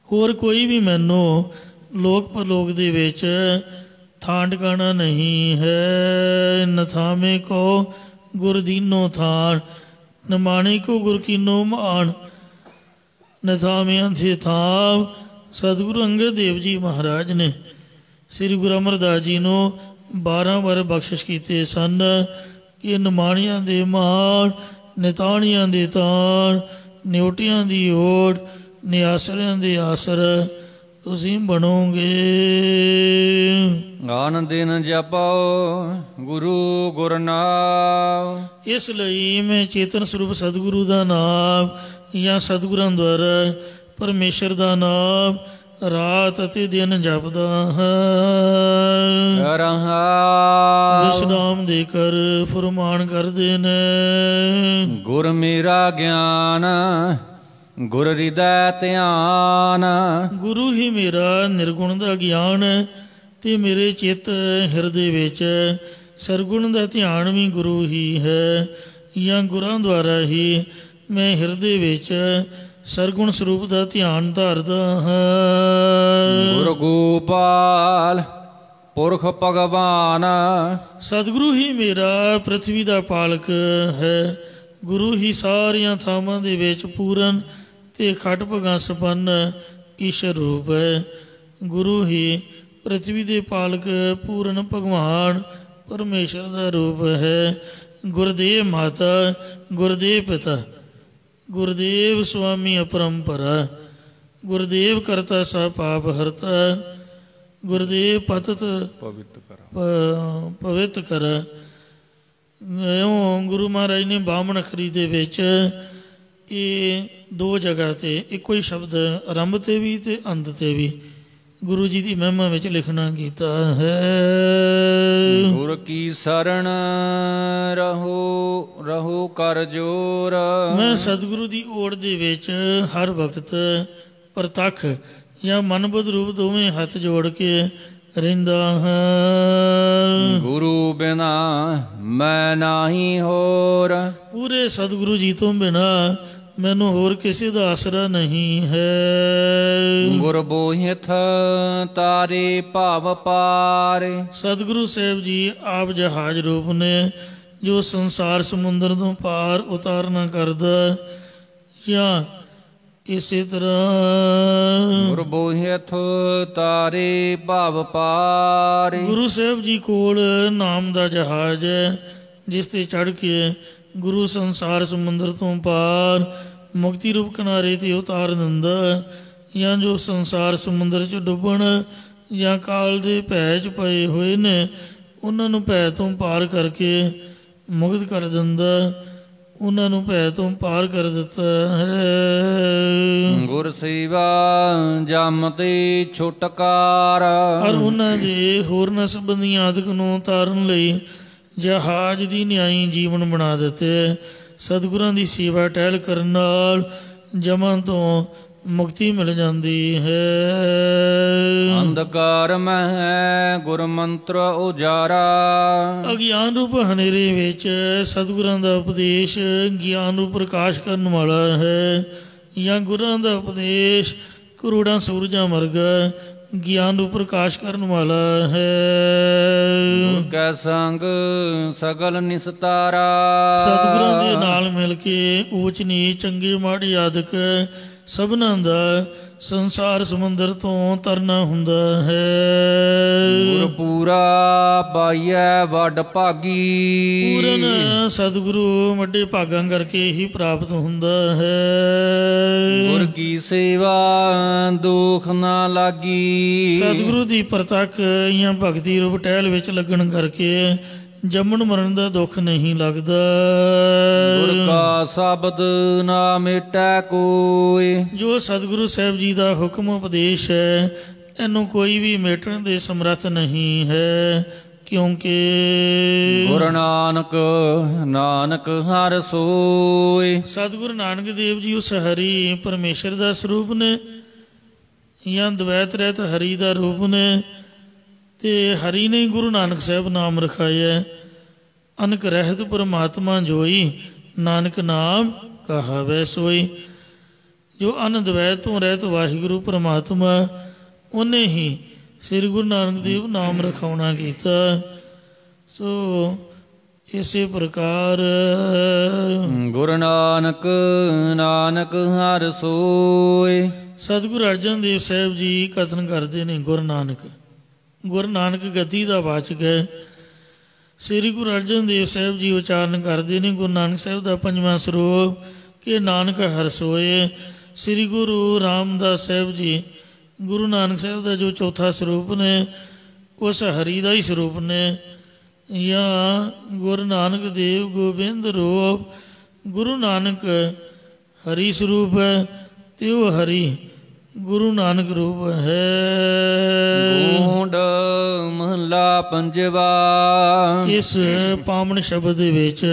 Speaker 2: ਹੋਰ ਕੋਈ ਵੀ ਮੈਨੂੰ ਲੋਕ ਪਰਲੋਕ ਦੇ ਵਿੱਚ ਥਾਂ ਟਿਕਾਣਾ ਨਹੀਂ ਹੈ। ਨਥਾਵੇਂ ਕੋ ਗੁਰ ਦੀਨੋ ਥਾਨ, ਨਮਾਣੇ ਕੋ ਗੁਰ ਕੀਨੋ ਮਾਣ। ਨਥਾਵਿਆਂ ਦੇ ਥਾਂ ਸਤਿਗੁਰੂ ਅੰਗਦ ਦੇਵ ਜੀ ਮਹਾਰਾਜ ਨੇ ਸ੍ਰੀ ਗੁਰੂ ਅਮਰਦਾਸ ਜੀ ਨੂੰ 12 ਵਾਰ ਬਖਸ਼ਿਸ਼ ਕੀਤੇ ਸਨ ਕਿ ਨਿਮਾਣਿਆਂ ਦੇ ਮਾਣ, ਨਿਤਾਣਿਆਂ ਦੇ ਤਾਣ, ਨਿਉਟਿਆਂ ਦੀ ਓਟ, ਨਿਆਸਰਿਆਂ ਦੇ ਆਸਰ ਤੁਸੀਂ ਬਣੋਗੇ।
Speaker 1: ਆਨ ਦਿਨ ਜਪੋ ਗੁਰੂ ਗੁਰ ਨਾਮ।
Speaker 2: ਇਸ ਲਈ ਮੈਂ ਚੇਤਨ ਸਰੂਪ ਸਤਿਗੁਰੂ ਦਾ ਨਾਮ ਜਾਂ ਸਤਿਗੁਰਾਂ ਦੁਆਰਾ ਪਰਮੇਸ਼ਰ ਦਾ ਨਾਮ ਰਾਤ ਅਤੇ ਦਿਨ ਜਪਦਾ ਹਾਂ। ਵਿਸ਼ਰਾਮ ਦੇ ਕਰ ਫਰਮਾਨ ਕਰਦੇ ਨੇ। ਗੁਰ
Speaker 1: ਮੇਰਾ ਗਿਆਨ ਗੁਰ ਹਿਰਦੈ ਧਿਆਨ।
Speaker 2: ਗੁਰੂ ਹੀ ਮੇਰਾ ਨਿਰਗੁਣ ਦਾ ਗਿਆਨ ਹੈ, ਅਤੇ ਮੇਰੇ ਚਿੱਤ ਹਿਰਦੇ ਵਿੱਚ ਸਰਗੁਣ ਦਾ ਧਿਆਨ ਵੀ ਗੁਰੂ ਹੀ ਹੈ, ਜਾਂ ਗੁਰਾਂ ਦੁਆਰਾ ਹੀ ਮੈਂ ਹਿਰਦੇ ਵਿੱਚ ਸਰਗੁਣ ਸਰੂਪ ਦਾ ਧਿਆਨ ਧਾਰਦਾ ਹਾਂ।
Speaker 1: ਗੁਰ ਗੋਪਾਲ ਪੁਰਖ ਭਗਵਾਨ।
Speaker 2: ਸਤਿਗੁਰੂ ਹੀ ਮੇਰਾ ਪ੍ਰਿਥਵੀ ਦਾ ਪਾਲਕ ਹੈ। ਗੁਰੂ ਹੀ ਸਾਰੀਆਂ ਥਾਵਾਂ ਦੇ ਵਿੱਚ ਪੂਰਨ ਤੇ ਖਟ ਭਗਾਂ ਸੰਪੰਨ ਈਸ਼ਰ ਰੂਪ ਹੈ। ਗੁਰੂ ਹੀ ਪ੍ਰਿਥਵੀ ਦੇ ਪਾਲਕ ਪੂਰਨ ਭਗਵਾਨ ਪਰਮੇਸ਼ਰ ਦਾ ਰੂਪ ਹੈ। ਗੁਰਦੇਵ ਮਾਤਾ, ਗੁਰਦੇਵ ਪਿਤਾ, ਗੁਰਦੇਵ ਸੁਆਮੀ ਅਪਰੰਪਰਾ, ਗੁਰਦੇਵ ਕਰਤਾ ਸਾ ਪਾਪ ਹਰਤਾ, ਗੁਰਦੇਵ ਪਤਤ ਪਵਿੱਤ ਕਰ। ਇਉਂ ਗੁਰੂ ਮਹਾਰਾਜ ਨੇ ਬਾਮਣ ਅੱਖਰੀ ਦੇ ਵਿੱਚ ਇਹ 2 ਜਗ੍ਹਾ 'ਤੇ ਇੱਕੋ ਹੀ ਸ਼ਬਦ ਆਰੰਭ 'ਤੇ ਵੀ ਅਤੇ ਅੰਤ 'ਤੇ ਵੀ ਗੁਰੂ ਜੀ ਦੀ ਮਹਿਮਾ ਵਿੱਚ ਲਿਖਣਾ ਕੀਤਾ ਹੈ।
Speaker 1: ਗੁਰ ਕੀ ਸਰਣ ਰਹੋ ਰਹੋ ਕਰ ਜੋਰ।
Speaker 2: ਮੈਂ ਸਤਿਗੁਰੂ ਦੀ ਓਟ ਦੇ ਵਿੱਚ ਹਰ ਵਕਤ ਪ੍ਰਤੱਖ ਜਾਂ ਮਨਬੁੱਧ ਰੂਪ ਦੋਵੇਂ ਹੱਥ ਜੋੜ ਕੇ ਰਹਿੰਦਾ ਹਾਂ।
Speaker 1: ਗੁਰੂ ਬਿਨਾ ਮੈਂ ਨਾਹੀ ਹੋਰ।
Speaker 2: ਪੂਰੇ ਸਤਿਗੁਰੂ ਜੀ ਤੋਂ ਬਿਨਾ ਮੈਨੂੰ ਹੋਰ ਕਿਸੇ ਦਾ ਆਸਰਾ ਨਹੀਂ ਹੈ।
Speaker 1: ਗੁਰ ਬੋਹਿਥ ਤਾਰੇ ਭਾਵ ਪਾਰ।
Speaker 2: ਸਤਿਗੁਰੂ ਸਾਹਿਬ ਜੀ ਆਪ ਜਹਾਜ਼ ਰੂਪ ਨੇ, ਜੋ ਸੰਸਾਰ ਸਮੁੰਦਰ ਤੋਂ ਪਾਰ ਉਤਾਰਨਾ ਕਰਦਾ। ਜਾਂ ਇਸੇ ਤਰ੍ਹਾਂ
Speaker 1: ਗੁਰ ਬੋਹਿਥ ਤਾਰੇ ਭਾਵ ਪਾਰ।
Speaker 2: ਗੁਰੂ ਸਾਹਿਬ ਜੀ ਕੋਲ ਨਾਮ ਦਾ ਜਹਾਜ਼ ਹੈ, ਜਿਸ ਤੇ ਚੜ੍ਹ ਕੇ ਗੁਰੂ ਸੰਸਾਰ ਸਮੁੰਦਰ ਤੋਂ ਪਾਰ ਮੁਕਤੀ ਰੂਪ ਕਿਨਾਰੇ ਤੇ ਉਤਾਰ ਦਿੰਦਾ। ਜਾਂ ਜੋ ਸੰਸਾਰ ਸਮੁੰਦਰ 'ਚ ਡੁੱਬਣ ਜਾਂ ਕਾਲ ਦੇ ਭੈ 'ਚ ਪਏ ਹੋਏ ਨੇ, ਉਹਨਾਂ ਨੂੰ ਭੈ ਤੋਂ ਪਾਰ ਕਰਕੇ ਮੁਕਤ ਕਰ ਦਿੰਦਾ। ਉਹਨਾਂ ਨੂੰ ਭੈ ਤੋਂ ਪਾਰ ਕਰ ਦਿੱਤਾ ਹੈ।
Speaker 1: ਗੁਰ ਸੇਵਾ ਜਮ ਤੇ ਛੁਟਕਾਰ।
Speaker 2: ਔਰ ਉਹਨਾਂ ਦੇ ਹੋਰਨਾਂ ਸੰਬੰਧੀਆਂ ਆਦਿਕ ਨੂੰ ਉਤਾਰਨ ਲਈ ਜਹਾਜ਼ ਦੀ ਨਿਆਈ ਜੀਵਨ ਬਣਾ ਦਿੱਤੇ। ਸਤਿਗੁਰਾਂ ਦੀ ਸੇਵਾ ਟਹਿਲ ਕਰਨ ਨਾਲ ਜਮਾਂ ਤੋਂ ਮੁਕਤੀ ਮਿਲ ਜਾਂਦੀ ਹੈ।
Speaker 1: ਅੰਧਕਾਰ ਮਹਿ ਗੁਰ ਮੰਤਰ ਉਜਾਰਾ।
Speaker 2: ਅਗਿਆਨ ਰੂਪ ਹਨੇਰੇ ਵਿੱਚ ਸਤਿਗੁਰਾਂ ਦਾ ਉਪਦੇਸ਼ ਗਿਆਨ ਰੂਪ ਪ੍ਰਕਾਸ਼ ਕਰਨ ਵਾਲਾ ਹੈ। ਜਾਂ ਗੁਰਾਂ ਦਾ ਉਪਦੇਸ਼ ਕਰੋੜਾਂ ਸੂਰਜਾਂ ਵਰਗਾ ਗਿਆਨ ਰੂਪ ਪ੍ਰਕਾਸ਼ ਕਰਨ ਵਾਲਾ ਹੈ।
Speaker 1: ਗੁਰ ਕੈ ਸੰਗ ਸਗਲ ਨਿਸਤਾਰਾ।
Speaker 2: ਸਤਿਗੁਰਾਂ ਦੇ ਨਾਲ ਮਿਲ ਕੇ ਊਚ ਨੀਚ ਚੰਗੇ ਮਾੜੇ ਆਦਿਕ ਸਭਨਾਂ ਦਾ ਸੰਸਾਰ ਸਮੁੰਦਰ ਤੋਂ ਤਰਨਾ ਹੁੰਦਾ ਹੈ।
Speaker 1: ਗੁਰ ਪੂਰਾ ਪਾਈਐ ਵੱਡ ਭਾਗੀ।
Speaker 2: ਪੂਰਨ ਸਤਿਗੁਰੂ ਵੱਡੇ ਭਾਗਾਂ ਕਰਕੇ ਹੀ ਪ੍ਰਾਪਤ ਹੁੰਦਾ ਹੈ।
Speaker 1: ਗੁਰ ਕੀ ਸੇਵਾ ਦੁਖ ਨਾ ਲਾਗੀ।
Speaker 2: ਸਤਿਗੁਰੂ ਦੀ ਪ੍ਰਤੱਖ ਜਾਂ ਭਗਤੀ ਰੂਪ ਟਹਿਲ ਵਿੱਚ ਲੱਗਣ ਕਰਕੇ ਜੰਮਣ ਮਰਨ ਦਾ ਦੁੱਖ ਨਹੀਂ ਲੱਗਦਾ।
Speaker 1: ਗੁਰ ਕਾ ਸ਼ਬਦ ਨਾ ਮਿਟੈ ਕੋਈ।
Speaker 2: ਜੋ ਸਤਿਗੁਰੂ ਸਾਹਿਬ ਜੀ ਦਾ ਹੁਕਮ ਉਪਦੇਸ਼ ਹੈ, ਇਹਨੂੰ ਕੋਈ ਵੀ ਮਿਟਣ ਦੇ ਸਮਰੱਥ ਨਹੀਂ ਹੈ। ਕਿਉਂਕਿ
Speaker 1: ਗੁਰ ਨਾਨਕ ਨਾਨਕ ਹਰਿ ਸੋਇ।
Speaker 2: ਸਤਿਗੁਰੂ ਨਾਨਕ ਦੇਵ ਜੀ ਉਸ ਹਰੀ ਪਰਮੇਸ਼ਰ ਦਾ ਸਰੂਪ ਨੇ, ਜਾਂ ਦਵੈਤ ਰਹਿਤ ਹਰੀ ਦਾ ਰੂਪ ਨੇ। ਤੇ ਹਰੀ ਨੇ ਗੁਰੂ ਨਾਨਕ ਸਾਹਿਬ ਨਾਮ ਰਖਾਇਆ। ਅਨਕ ਰਹਿਤ ਪਰਮਾਤਮਾ ਜੋਈ, ਨਾਨਕ ਨਾਮ ਕਹਾਵੈ ਸੋਈ। ਜੋ ਅਨਦਵੈਤ ਤੋਂ ਰਹਿਤ ਵਾਹਿਗੁਰੂ ਪਰਮਾਤਮਾ, ਉਹਨੇ ਹੀ ਸ੍ਰੀ ਗੁਰੂ ਨਾਨਕ ਦੇਵ ਨਾਮ ਰਖਾਉਣਾ ਕੀਤਾ। ਸੋ ਇਸੇ ਪ੍ਰਕਾਰ
Speaker 1: ਗੁਰੂ ਨਾਨਕ ਨਾਨਕ ਹਰਿ ਸੋਇ।
Speaker 2: ਸਤਿਗੁਰੂ ਅਰਜਨ ਦੇਵ ਸਾਹਿਬ ਜੀ ਕਥਨ ਕਰਦੇ ਨੇ ਗੁਰੂ ਨਾਨਕ। ਗੁਰੂ ਨਾਨਕ ਗੱਦੀ ਦਾ ਵਾਚਕ ਹੈ। ਸ੍ਰੀ ਗੁਰੂ ਅਰਜਨ ਦੇਵ ਸਾਹਿਬ ਜੀ ਉਚਾਰਨ ਕਰਦੇ ਨੇ ਗੁਰੂ ਨਾਨਕ ਸਾਹਿਬ ਦਾ ਪੰਜਵਾਂ ਸਰੂਪ ਕਿ ਨਾਨਕ ਹਰਿ ਸੋਇ। ਸ੍ਰੀ ਗੁਰੂ ਰਾਮਦਾਸ ਸਾਹਿਬ ਜੀ ਗੁਰੂ ਨਾਨਕ ਸਾਹਿਬ ਦਾ ਜੋ ਚੌਥਾ ਸਰੂਪ ਨੇ, ਉਸ ਹਰੀ ਦਾ ਹੀ ਸਰੂਪ ਨੇ। ਜਾਂ ਗੁਰੂ ਨਾਨਕ ਦੇਵ ਗੋਬਿੰਦ ਰੂਪ ਗੁਰੂ ਨਾਨਕ ਹਰੀ ਸਰੂਪ ਹੈ, ਤੇ ਉਹ ਹਰੀ ਗੁਰੂ ਨਾਨਕ ਰੂਪ ਹੈ।
Speaker 1: ਗੂੰਡ ਮਹਲਾ ਪੰਜਵਾ।
Speaker 2: ਇਸ ਪਾਵਨ ਸ਼ਬਦ ਦੇ ਵਿੱਚ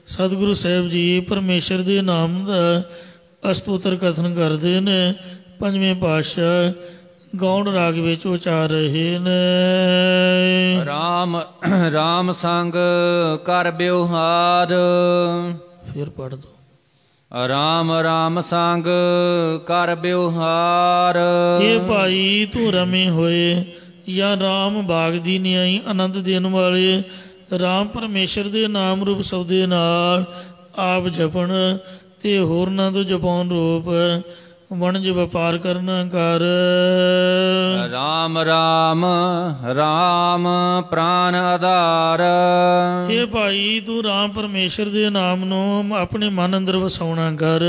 Speaker 2: ਸਤਿਗੁਰੂ ਸਾਹਿਬ ਜੀ ਪਰਮੇਸ਼ਰ ਦੇ ਨਾਮ ਦਾ ਅਸਤੋਤਰ ਕਥਨ ਕਰਦੇ ਨੇ। ਪੰਜਵੇਂ ਪਾਤਸ਼ਾਹ ਗੌਣ ਰਾਗ ਵਿੱਚ ਉਚਾਰ ਰਹੇ ਨੇ।
Speaker 1: ਰਾਮ ਸੰਗ ਕਰ ਬਿਵਹਾਰ।
Speaker 2: ਫਿਰ ਪੜ੍ਹ ਦੋ।
Speaker 1: ਰਾਮ ਸੰਗ ਕਰ ਬਿਵਹਾਰ।
Speaker 2: ਇਹ ਭਾਈ ਤੂੰ ਰਮੇ ਹੋਏ ਜਾਂ ਰਾਮ ਬਾਗ ਦੀ ਨਿਆਈ ਆਨੰਦ ਦੇਣ ਵਾਲੇ ਰਾਮ ਪਰਮੇਸ਼ਰ ਦੇ ਨਾਮ ਰੂਪ ਸਬਦੇ ਨਾਲ ਆਪ ਜਪਣ ਤੇ ਹੋਰਨਾਂ ਤੋਂ ਜਪਾਉਣ ਰੂਪ ਵਣਜ ਵਪਾਰ ਕਰਨਾ ਕਰ।
Speaker 1: ਰਾਮ ਰਾਮ ਰਾਮ ਪ੍ਰਾਨ ਆਧਾਰ।
Speaker 2: ਇਹ ਭਾਈ ਤੂੰ ਰਾਮ ਪਰਮੇਸ਼ਰ ਦੇ ਨਾਮ ਨੂੰ ਆਪਣੇ ਮਨ ਅੰਦਰ ਵਸਾਉਣਾ ਕਰ।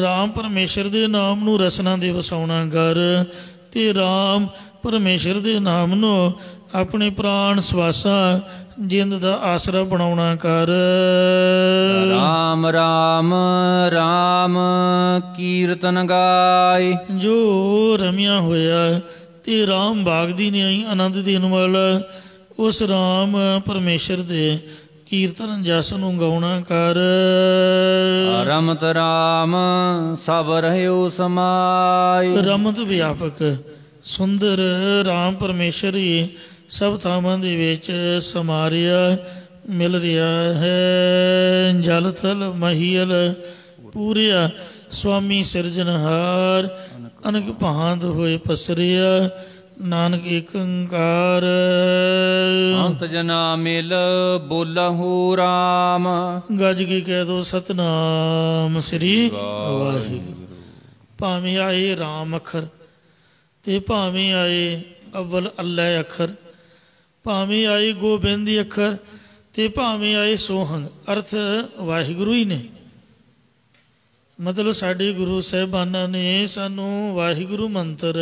Speaker 2: ਰਾਮ ਪਰਮੇਸ਼ਰ ਦੇ ਨਾਮ ਨੂੰ ਰਸਨਾ ਦੇ ਵਸਾਉਣਾ ਕਰ। ਤੇ ਰਾਮ ਪਰਮੇਸ਼ਰ ਦੇ ਨਾਮ ਨੂੰ ਆਪਣੇ ਪ੍ਰਾਣ ਸਵਾਸਾਂ ਜਿੰਦ ਦਾ ਆਸਰਾ ਬਣਾਉਣਾ ਕਰ।
Speaker 1: ਰਾਮ ਰਾਮ ਰਾਮ ਕੀਰਤਨ ਗਾਏ।
Speaker 2: ਜੋ ਰਮਿਆ ਹੋਇਆ ਤੇ ਰਾਮ ਬਾਗ ਦੀ ਨਿਆਈ ਆਨੰਦ ਦੇਣ ਵਾਲਾ ਉਸ ਰਾਮ ਪਰਮੇਸ਼ਰ ਦੇ ਕੀਰਤਨ ਜਸ ਨੂੰ ਗਾਉਣਾ ਕਰ।
Speaker 1: ਰਮਤ ਰਾਮ ਸਭ ਰਹਿਓ ਸਮਾਏ।
Speaker 2: ਰਮਤ ਵਿਆਪਕ ਸੁੰਦਰ ਰਾਮ ਪਰਮੇਸ਼ਰ ਹੀ ਸਭ ਥਾਵਾਂ ਦੇ ਵਿੱਚ ਸਮਾਰਿਆ ਮਿਲ ਰਿਹਾ ਹੈ। ਜਲ ਥਲ ਮਹੀਲ ਪੂਰਿਆ ਸੁਆਮੀ ਸਿਰਜਨਹਾਰ ਅਨਕ ਭਾਂਤ ਹੋਏ ਪਸਰਿਆ ਨਾਨਕ ਏਕ ਓੰਕਾਰ।
Speaker 1: ਸੰਤ ਜਨਾ ਮਿਲ ਬੋਲਹੁ ਰਾਮ
Speaker 2: ਗੱਜ ਕੇ ਕਹਿ ਦੋ ਸਤਨਾਮ ਸ੍ਰੀ ਵਾਹਿਗੁਰੂ। ਭਾਵੇਂ ਆਏ ਰਾਮ ਅੱਖਰ ਤੇ ਭਾਵੇਂ ਆਏ ਅਵਲ ਅੱਲ੍ਹਾ ਅੱਖਰ, ਭਾਵੇਂ ਆਏ ਗੋਬਿੰਦ ਅੱਖਰ ਤੇ ਭਾਵੇਂ ਆਏ ਸੋਹੰਗ, ਅਰਥ ਵਾਹਿਗੁਰੂ ਹੀ ਨੇ। ਮਤਲਬ ਸਾਡੇ ਗੁਰੂ ਸਾਹਿਬਾਨਾਂ ਨੇ ਸਾਨੂੰ ਵਾਹਿਗੁਰੂ ਮੰਤਰ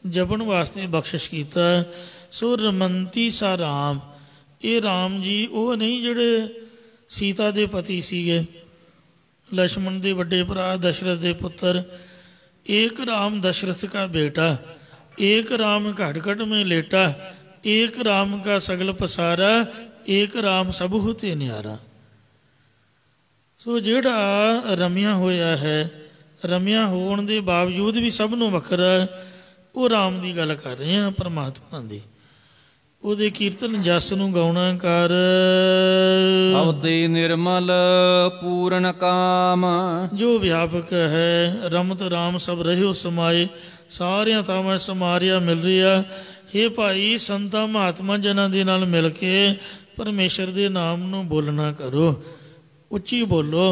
Speaker 2: ਜਪਣ ਵਾਸਤੇ ਬਖਸ਼ਿਸ਼ ਕੀਤਾ। ਸੋ ਰਮੰਤੀ ਸਾ ਰਾਮ, ਇਹ ਰਾਮ ਜੀ ਉਹ ਨਹੀਂ ਜਿਹੜੇ ਸੀਤਾ ਦੇ ਪਤੀ ਸੀਗੇ, ਲక్ష్మణ ਦੇ ਵੱਡੇ ਭਰਾ ਦਸ਼ਰਥ ਦੇ ਪੁੱਤਰ। एक राम दशरथ का बेटा, एक राम घट घट में लेटा, एक राम का सगल पसारा, एक राम सबहु ते न्यारा। सो जेड़ा रमिया होया है, रमिया होने के बावजूद भी सब नूं वखरा, वो राम की गल कर रहे हैं, परमात्मा की। ਉਹਦੇ ਕੀਰਤਨ ਜਸ ਨੂੰ ਗਾਉਣਾ ਕਰ।
Speaker 1: ਸਬਦੇ ਨਿਰਮਲ ਪੂਰਨ ਕਾਮ,
Speaker 2: ਜੋ ਵਿਆਪਕ ਹੈ ਰਮਤ ਰਾਮ ਸਭ ਰਹਿਓ ਸਮਾਏ, ਸਾਰਿਆਂ ਥਾਵਾਂ ਸਮਾਰਿਆ ਮਿਲ ਰਿਹਾ। ਹੇ ਭਾਈ ਸੰਤਾਂ ਮਹਾਤਮਾ ਜਨਾਂ ਦੇ ਨਾਲ ਮਿਲ ਕੇ ਪਰਮੇਸ਼ਰ ਦੇ ਨਾਮ ਨੂੰ ਬੋਲਣਾ ਕਰੋ, ਉੱਚੀ ਬੋਲੋ।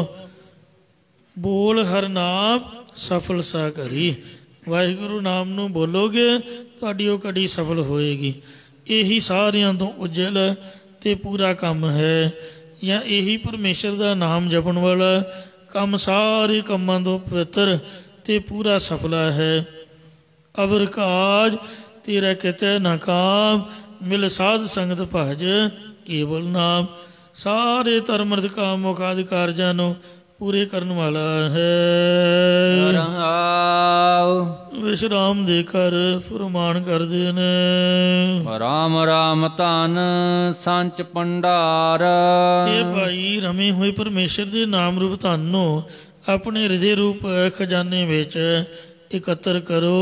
Speaker 2: ਬੋਲ ਹਰ ਨਾਮ ਸਫਲ ਸਾ ਕਰੀ। ਵਾਹਿਗੁਰੂ ਨਾਮ ਨੂੰ ਬੋਲੋਗੇ ਤੁਹਾਡੀ ਉਹ ਕੜੀ ਸਫਲ ਹੋਏਗੀ। ਇਹੀ ਸਾਰਿਆਂ ਤੋਂ ਉਜਲ ਤੇ ਪੂਰਾ ਕੰਮ ਹੈ, ਜਾਂ ਇਹੀ ਪਰਮੇਸ਼ਰ ਦਾ ਨਾਮ ਜਪਣ ਵਾਲਾ ਕੰਮ ਸਾਰੇ ਕੰਮਾਂ ਤੋਂ ਪਵਿੱਤਰ ਤੇ ਪੂਰਾ ਸਫਲਾ ਹੈ। ਅਵਰ ਕਾਜ ਤੇਰਾ ਕਿਤੇ ਨਾ ਕਾਮ, ਮਿਲ ਸਾਧ ਸੰਗਤ ਭਜ ਕੇਵਲ ਨਾਮ। ਸਾਰੇ ਧਰਮ ਅਰਥ ਕਾਮ ਮੁਖ ਆਦਿ ਕਾਰਜਾਂ ਨੂੰ ਪੂਰੇ ਕਰਨ ਵਾਲਾ ਹੈ। ਵਿਸ਼ਰਾਮ ਦੇ ਕਰ ਫਰਮਾਨ ਕਰਦੇ ਨੇ।
Speaker 1: ਰਾਮ ਰਾਮ ਧਨ ਸੰਚ ਭੰਡਾਰ,
Speaker 2: ਇਹ ਭਾਈ ਰਮੇ ਹੋਏ ਪਰਮੇਸ਼ਰ ਦੇ ਨਾਮ ਰੂਪ ਧਨ ਨੂੰ ਆਪਣੇ ਹਿਰਦੇ ਰੂਪ ਖਜ਼ਾਨੇ ਵਿੱਚ ਇਕੱਤਰ ਕਰੋ।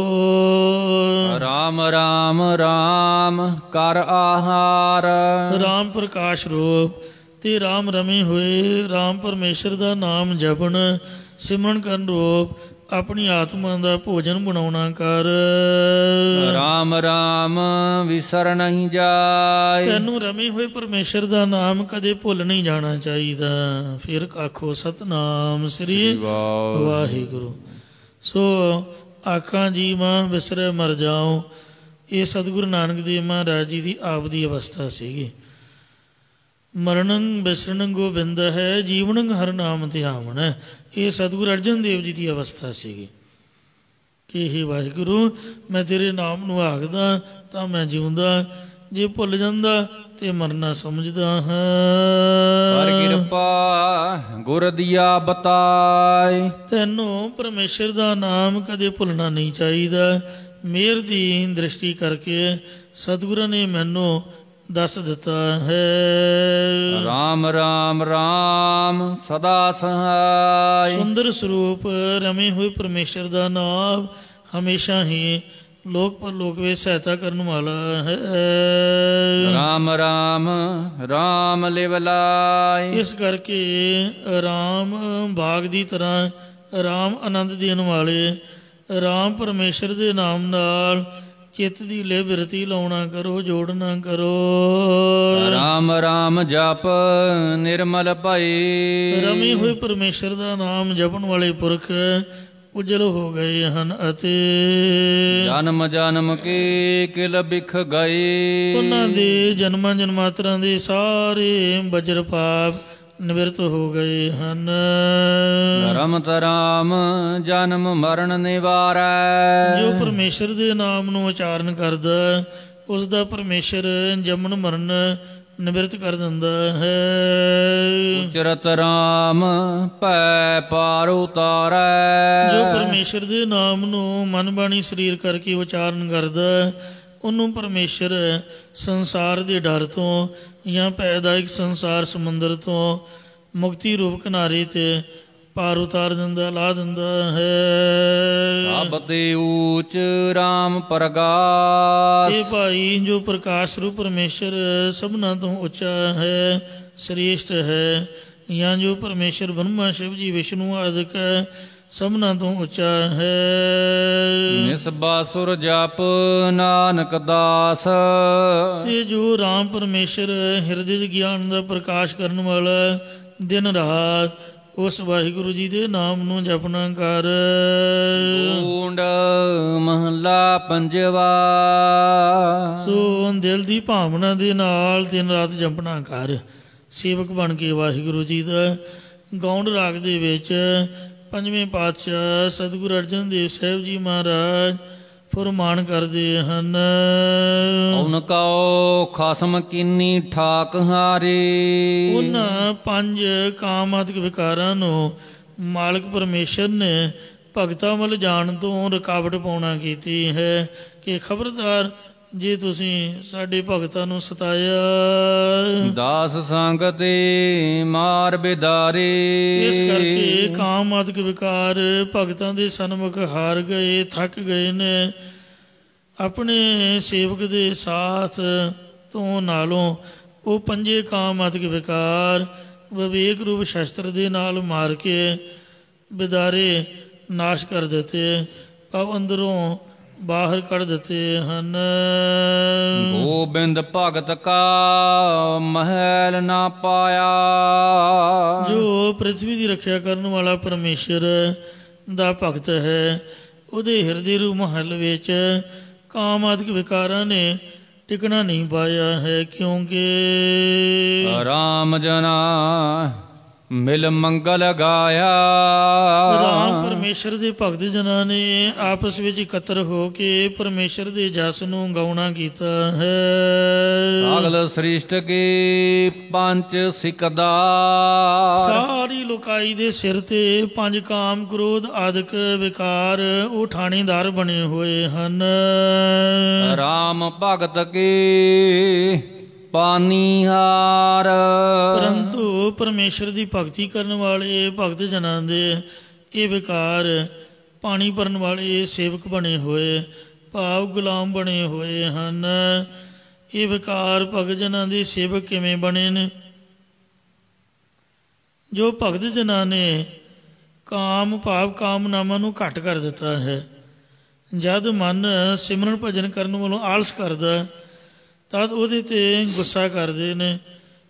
Speaker 1: ਰਾਮ ਰਾਮ ਰਾਮ ਕਰ ਆਹਾਰ,
Speaker 2: ਰਾਮ ਪ੍ਰਕਾਸ਼ ਰੂਪ ਤੇ ਰਾਮ ਰਮੇ ਹੋਏ ਰਾਮ ਪਰਮੇਸ਼ਰ ਦਾ ਨਾਮ ਜਪਣ ਸਿਮਰਨ ਕਰਨ ਰੂਪ ਆਪਣੀ ਆਤਮਾ ਦਾ ਭੋਜਨ ਬਣਾਉਣਾ ਕਰ।
Speaker 1: ਰਾਮ ਰਾਮ ਵਿਸਰ ਨਹੀਂ ਜਾਏ,
Speaker 2: ਤੈਨੂੰ ਰਮੇ ਹੋਏ ਪਰਮੇਸ਼ਰ ਦਾ ਨਾਮ ਕਦੇ ਭੁੱਲ ਨਹੀਂ ਜਾਣਾ ਚਾਹੀਦਾ। ਫਿਰ ਆਖੋ ਸਤਨਾਮ ਸ੍ਰੀ ਵਾਹਿਗੁਰੂ। ਸੋ ਆਖਾਂ ਜੀ ਮਾਂ ਵਿਸਰੇ ਮਰ ਜਾਓ, ਇਹ ਸਤਿਗੁਰੂ ਨਾਨਕ ਦੇਵ ਮਹਾਰਾਜ ਜੀ ਦੀ ਆਪ ਦੀ ਅਵਸਥਾ ਸੀਗੀ। ਮਰਨੰ ਬਿਸਰਨੰ ਗੋਬਿੰਦ ਹੈ, ਜੀਵਨੰ ਹਰ ਨਾਮ ਧਿਆਵਨ ਹੈ। ਇਹ ਸਤਿਗੁਰੂ ਅਰਜਨ ਦੇਵ ਜੀ ਦੀ ਅਵਸਥਾ ਸੀਗੀ ਕਿ ਹੇ ਵਾਹਿਗੁਰੂ ਮੈਂ ਤੇਰੇ ਨਾਮ ਨੂੰ ਆਖਦਾ ਤਾਂ ਮੈਂ ਜਿਉਂਦਾ, ਜੇ ਭੁੱਲ ਜਾਂਦਾ ਤੇ ਮਰਨਾ ਸਮਝਦਾ ਹਾਂ।
Speaker 1: ਹਰ ਕਿਰਪਾ ਗੁਰ ਦੀਆ ਬਤਾਏ,
Speaker 2: ਤੈਨੂੰ ਪਰਮੇਸ਼ਰ ਦਾ ਨਾਮ ਕਦੇ ਭੁੱਲਣਾ ਨਹੀਂ ਚਾਹੀਦਾ। ਮਿਹਰ ਦੀ ਦ੍ਰਿਸ਼ਟੀ ਕਰਕੇ ਸਤਿਗੁਰਾਂ ਨੇ ਮੈਨੂੰ ਦੱਸ ਦਿੱਤਾ ਹੈ।
Speaker 1: ਰਾਮ ਰਾਮ ਰਾਮ ਸਦਾ ਸਹਾਈ,
Speaker 2: ਸੁੰਦਰ ਸਰੂਪ ਰਮੇ ਹੋਏ ਪਰਮੇਸ਼ਰ ਦਾ ਨਾਮ ਹਮੇਸ਼ਾ ਹੀ ਲੋਕ ਪਰਲੋਕ ਵਿੱਚ ਸਹਾਇਤਾ ਕਰਨ ਵਾਲਾ ਹੈ।
Speaker 1: ਰਾਮ ਰਾਮ ਰਾਮ ਲਿਵ ਲਾਇ,
Speaker 2: ਇਸ ਕਰਕੇ ਰਾਮ ਬਾਗ ਦੀ ਤਰ੍ਹਾਂ ਰਾਮ ਆਨੰਦ ਦੇਣ ਵਾਲੇ ਰਾਮ ਪਰਮੇਸ਼ਰ ਦੇ ਨਾਮ ਨਾਲ ਚਿੱਤ ਦੀ ਲੈ ਬਿਰਤੀ ਲਾਉਣਾ ਕਰੋ, ਜੋੜਨਾ ਕਰੋ।
Speaker 1: ਰਾਮ ਰਾਮ ਜਪ ਨਿਰਮਲ ਭਈ,
Speaker 2: ਰਮੇ ਹੋਏ ਪਰਮੇਸ਼ਰ ਦਾ ਨਾਮ ਜਪਣ ਵਾਲੇ ਪੁਰਖ ਉਜਲ ਹੋ ਗਏ ਹਨ ਅਤੇ
Speaker 1: ਜਨਮ ਜਨਮ ਕੀ ਕਿਲ ਬਿਖ ਗਏ।
Speaker 2: ਉਹਨਾਂ ਦੇ ਜਨਮਾਂ ਜਨਮਾਤਰਾਂ ਦੇ ਸਾਰੇ ਵਜਰ ਪਾਪ ਨਿਵਰਤ ਹੋ ਗਏ ਹਨ।
Speaker 1: ਰਮਤ ਰਾਮ ਜਨਮ ਮਰਨ ਨਿਵਾਰੈ,
Speaker 2: ਜੋ ਪਰਮੇਸ਼ਰ ਦੇ ਨਾਮ ਨੂੰ ਉਚਾਰਨ ਕਰਦਾ ਉਸ ਦਾ ਪਰਮੇਸ਼ਰ ਜੰਮਣ ਮਰਨ ਨਿਵਰਤ ਕਰ ਦਿੰਦਾ ਹੈ।
Speaker 1: ਉਚਰਤ ਰਾਮ ਭੈ ਪਾਰ ਉਤਾਰੈ,
Speaker 2: ਜੋ ਪਰਮੇਸ਼ਰ ਦੇ ਨਾਮ ਨੂੰ ਮਨ ਬਾਣੀ ਸਰੀਰ ਕਰਕੇ ਉਚਾਰਨ ਕਰਦਾ ਉਹਨੂੰ ਪਰਮੇਸ਼ਰ ਸੰਸਾਰ ਦੇ ਡਰ ਤੋਂ ਜਾਂ ਪੈਦਾਇਕ ਸੰਸਾਰ ਸਮੁੰਦਰ ਤੋਂ ਮੁਕਤੀ ਰੂਪ ਕਿਨਾਰੇ 'ਤੇ ਪਾਰ ਉਤਾਰ ਦਿੰਦਾ, ਲਾ ਦਿੰਦਾ ਹੈ।
Speaker 1: ਸਭ ਤੇ ਊਚ ਰਾਮ ਪ੍ਰਗਾਸ,
Speaker 2: ਇਹ ਭਾਈ ਜੋ ਪ੍ਰਕਾਸ਼ ਰੂਪ ਪਰਮੇਸ਼ਰ ਸਭਨਾਂ ਤੋਂ ਉੱਚਾ ਹੈ, ਸ੍ਰੇਸ਼ਟ ਹੈ। ਜਾਂ ਜੋ ਪਰਮੇਸ਼ਰ ਬ੍ਰਹਮਾ ਸ਼ਿਵ ਜੀ ਵਿਸ਼ਨੂੰ ਆਦਿਕ ਹੈ, ਸਭਨਾਂ ਤੋਂ ਉੱਚਾ ਹੈ।
Speaker 1: ਨਿਸਬਾਸੁਰ ਜਪ ਨਾਨਕ ਦਾਸ,
Speaker 2: ਤੇ ਜੋ ਰਾਮ ਪਰਮੇਸ਼ਰ ਹਿਰਦੇ 'ਚ ਗਿਆਨ ਦਾ ਪ੍ਰਕਾਸ਼ ਕਰਨ ਵਾਲਾ ਦਿਨ ਰਾਤ ਉਸ ਵਾਹਿਗੁਰੂ ਜੀ ਦੇ ਨਾਮ ਨੂੰ ਜਪਣਾ ਕਰ।
Speaker 1: ਢੂੰਡ ਮਹਲਾ ਪੰਜਵਾ।
Speaker 2: ਸੋ ਦਿਲ ਦੀ ਭਾਵਨਾ ਦੇ ਨਾਲ ਦਿਨ ਰਾਤ ਜਪਣਾ ਕਰ। ਸੇਵਕ ਬਣ ਕੇ ਵਾਹਿਗੁਰੂ ਜੀ ਦਾ ਗੌਂਡ ਰਾਗ ਦੇ ਵਿੱਚ ਪੰਜਵੇਂ ਪਾਤਸ਼ਾਹ ਸਤਿਗੁਰੂ ਅਰਜਨ ਦੇਵ ਸਾਹਿਬ ਜੀ ਮਹਾਰਾਜ ਫੁਰਮਾਨ ਕਰਦੇ ਹਨ।
Speaker 1: ਉਨ ਕਉ ਖਸਮ ਕੀਨੀ ਠਾਕ ਹਾਰੇ।
Speaker 2: ਉਹਨਾਂ 5 ਕਾਮਾਤਿਕ ਵਿਕਾਰਾਂ ਨੂੰ ਮਾਲਕ ਪਰਮੇਸ਼ਰ ਨੇ ਭਗਤਾਂ ਵੱਲ ਜਾਣ ਤੋਂ ਰੁਕਾਵਟ ਪਾਉਣਾ ਕੀਤੀ ਹੈ ਕਿ ਖਬਰਦਾਰ ਜੇ ਤੁਸੀਂ ਸਾਡੇ ਭਗਤਾਂ ਨੂੰ ਸਤਾਇਆ।
Speaker 1: ਦਾਸ ਸੰਗ ਤੇ ਮਾਰ ਬਿਦਾਰੇ।
Speaker 2: ਇਸ ਕਰਕੇ ਕਾਮਾਤਿਕ ਵਿਕਾਰ ਭਗਤਾਂ ਦੇ ਸਨਮੁਖ ਹਾਰ ਗਏ, ਥੱਕ ਗਏ ਨੇ। ਆਪਣੇ ਸੇਵਕ ਦੇ ਸਾਥ ਤੋਂ ਨਾਲੋਂ ਉਹ 5 ਕਾਮਾਤਿਕ ਵਿਕਾਰ ਵਿਵੇਕ ਰੂਪ ਸ਼ਸਤਰ ਦੇ ਨਾਲ ਮਾਰ ਕੇ ਬਿਦਾਰੇ ਨਾਸ਼ ਕਰ ਦਿੱਤੇ, ਭਾਵ ਅੰਦਰੋਂ ਬਾਹਰ ਕੱਢ ਦਿੱਤੇ ਹਨ।
Speaker 1: ਗੋਬਿੰਦ ਭਗਤ ਕਾ ਮਹਿਲ ਨਾ ਪਾਇਆ।
Speaker 2: ਜੋ ਪ੍ਰਿਥਵੀ ਦੀ ਰੱਖਿਆ ਕਰਨ ਵਾਲਾ ਪਰਮੇਸ਼ਰ ਦਾ ਭਗਤ ਹੈ, ਉਹਦੇ ਹਿਰਦੇ ਰੂਪ ਮਹੱਲ ਵਿੱਚ ਕਾਮਾਤਿਕ ਵਿਕਾਰਾਂ ਨੇ ਟਿਕਣਾ ਨਹੀਂ ਪਾਇਆ ਹੈ, ਕਿਉਂਕਿ
Speaker 1: ਰਾਮ ਜਨਾ ਮਿਲ ਮੰਗਲ ਗਾਇਆ।
Speaker 2: ਰਾਮ ਪਰਮੇਸ਼ਰ ਦੇ ਭਗਤ ਜਨਾਂ ਨੇ ਆਪਸ ਵਿੱਚ ਇਕੱਤਰ ਹੋ ਕੇ ਪਰਮੇਸ਼ਰ ਦੇ ਜਸ ਨੂੰ ਗਾਉਣਾ ਕੀਤਾ ਹੈ।
Speaker 1: ਸਗਲ ਸ੍ਰਿਸ਼ਟ ਕੀ ਪੰਜ ਸਿਕਦਾ।
Speaker 2: ਸਾਰੀ ਲੋਕਾਈ ਦੇ ਸਿਰ ਤੇ 5 ਕਾਮ ਕ੍ਰੋਧ ਆਦਿਕ ਵਿਕਾਰ ਉਹ ਠਾਣੇਦਾਰ ਬਣੇ ਹੋਏ ਹਨ।
Speaker 1: ਰਾਮ ਭਗਤ ਕੀ ਪਾਨੀਹਾਰ।
Speaker 2: ਪਰੰਤੂ ਪਰਮੇਸ਼ਰ ਦੀ ਭਗਤੀ ਕਰਨ ਵਾਲੇ ਭਗਤ ਜਨਾਂ ਦੇ ਇਹ ਵਿਕਾਰ ਪਾਣੀ ਭਰਨ ਵਾਲੇ ਸੇਵਕ ਬਣੇ ਹੋਏ, ਭਾਵ ਗੁਲਾਮ ਬਣੇ ਹੋਏ ਹਨ। ਇਹ ਵਿਕਾਰ ਭਗਤ ਜਨਾਂ ਦੇ ਸੇਵਕ ਕਿਵੇਂ ਬਣੇ ਨੇ? ਜੋ ਭਗਤ ਜਨਾਂ ਨੇ ਕਾਮ ਭਾਵ ਕਾਮਨਾਵਾਂ ਨੂੰ ਘੱਟ ਕਰ ਦਿੱਤਾ ਹੈ। ਜਦ ਮਨ ਸਿਮਰਨ ਭਜਨ ਕਰਨ ਵੱਲੋਂ ਆਲਸ ਕਰਦਾ ਤਦ ਉਹਦੇ 'ਤੇ ਗੁੱਸਾ ਕਰਦੇ ਨੇ,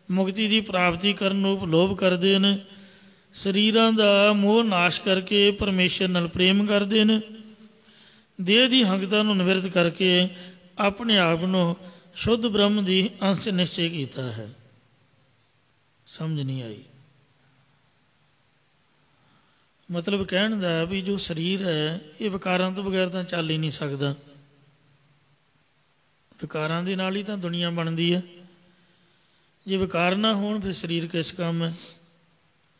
Speaker 2: ਮੁਕਤੀ ਦੀ ਪ੍ਰਾਪਤੀ ਕਰਨ ਨੂੰ ਲੋਭ ਕਰਦੇ ਨੇ, ਸਰੀਰਾਂ ਦਾ ਮੋਹ ਨਾਸ਼ ਕਰਕੇ ਪਰਮੇਸ਼ਰ ਨਾਲ ਪ੍ਰੇਮ ਕਰਦੇ ਨੇ, ਦੇਹ ਦੀ ਹੰਗਤਾ ਨੂੰ ਨਿਵਰਤ ਕਰਕੇ ਆਪਣੇ ਆਪ ਨੂੰ ਸ਼ੁੱਧ ਬ੍ਰਹਮ ਦੀ ਅੰਸ਼ ਨਿਸ਼ਚੈ ਕੀਤਾ ਹੈ। ਸਮਝ ਨਹੀਂ ਆਈ? ਮਤਲਬ ਕਹਿਣ ਦਾ ਵੀ ਜੋ ਸਰੀਰ ਹੈ ਇਹ ਵਿਕਾਰਾਂ ਤੋਂ ਬਗੈਰ ਤਾਂ ਚੱਲ ਹੀ ਨਹੀਂ ਸਕਦਾ। ਵਿਕਾਰਾਂ ਦੇ ਨਾਲ ਹੀ ਤਾਂ ਦੁਨੀਆ ਬਣਦੀ ਹੈ। ਜੇ ਵਿਕਾਰ ਨਾ ਹੋਣ ਫਿਰ ਸਰੀਰ ਕਿਸ ਕੰਮ ਹੈ?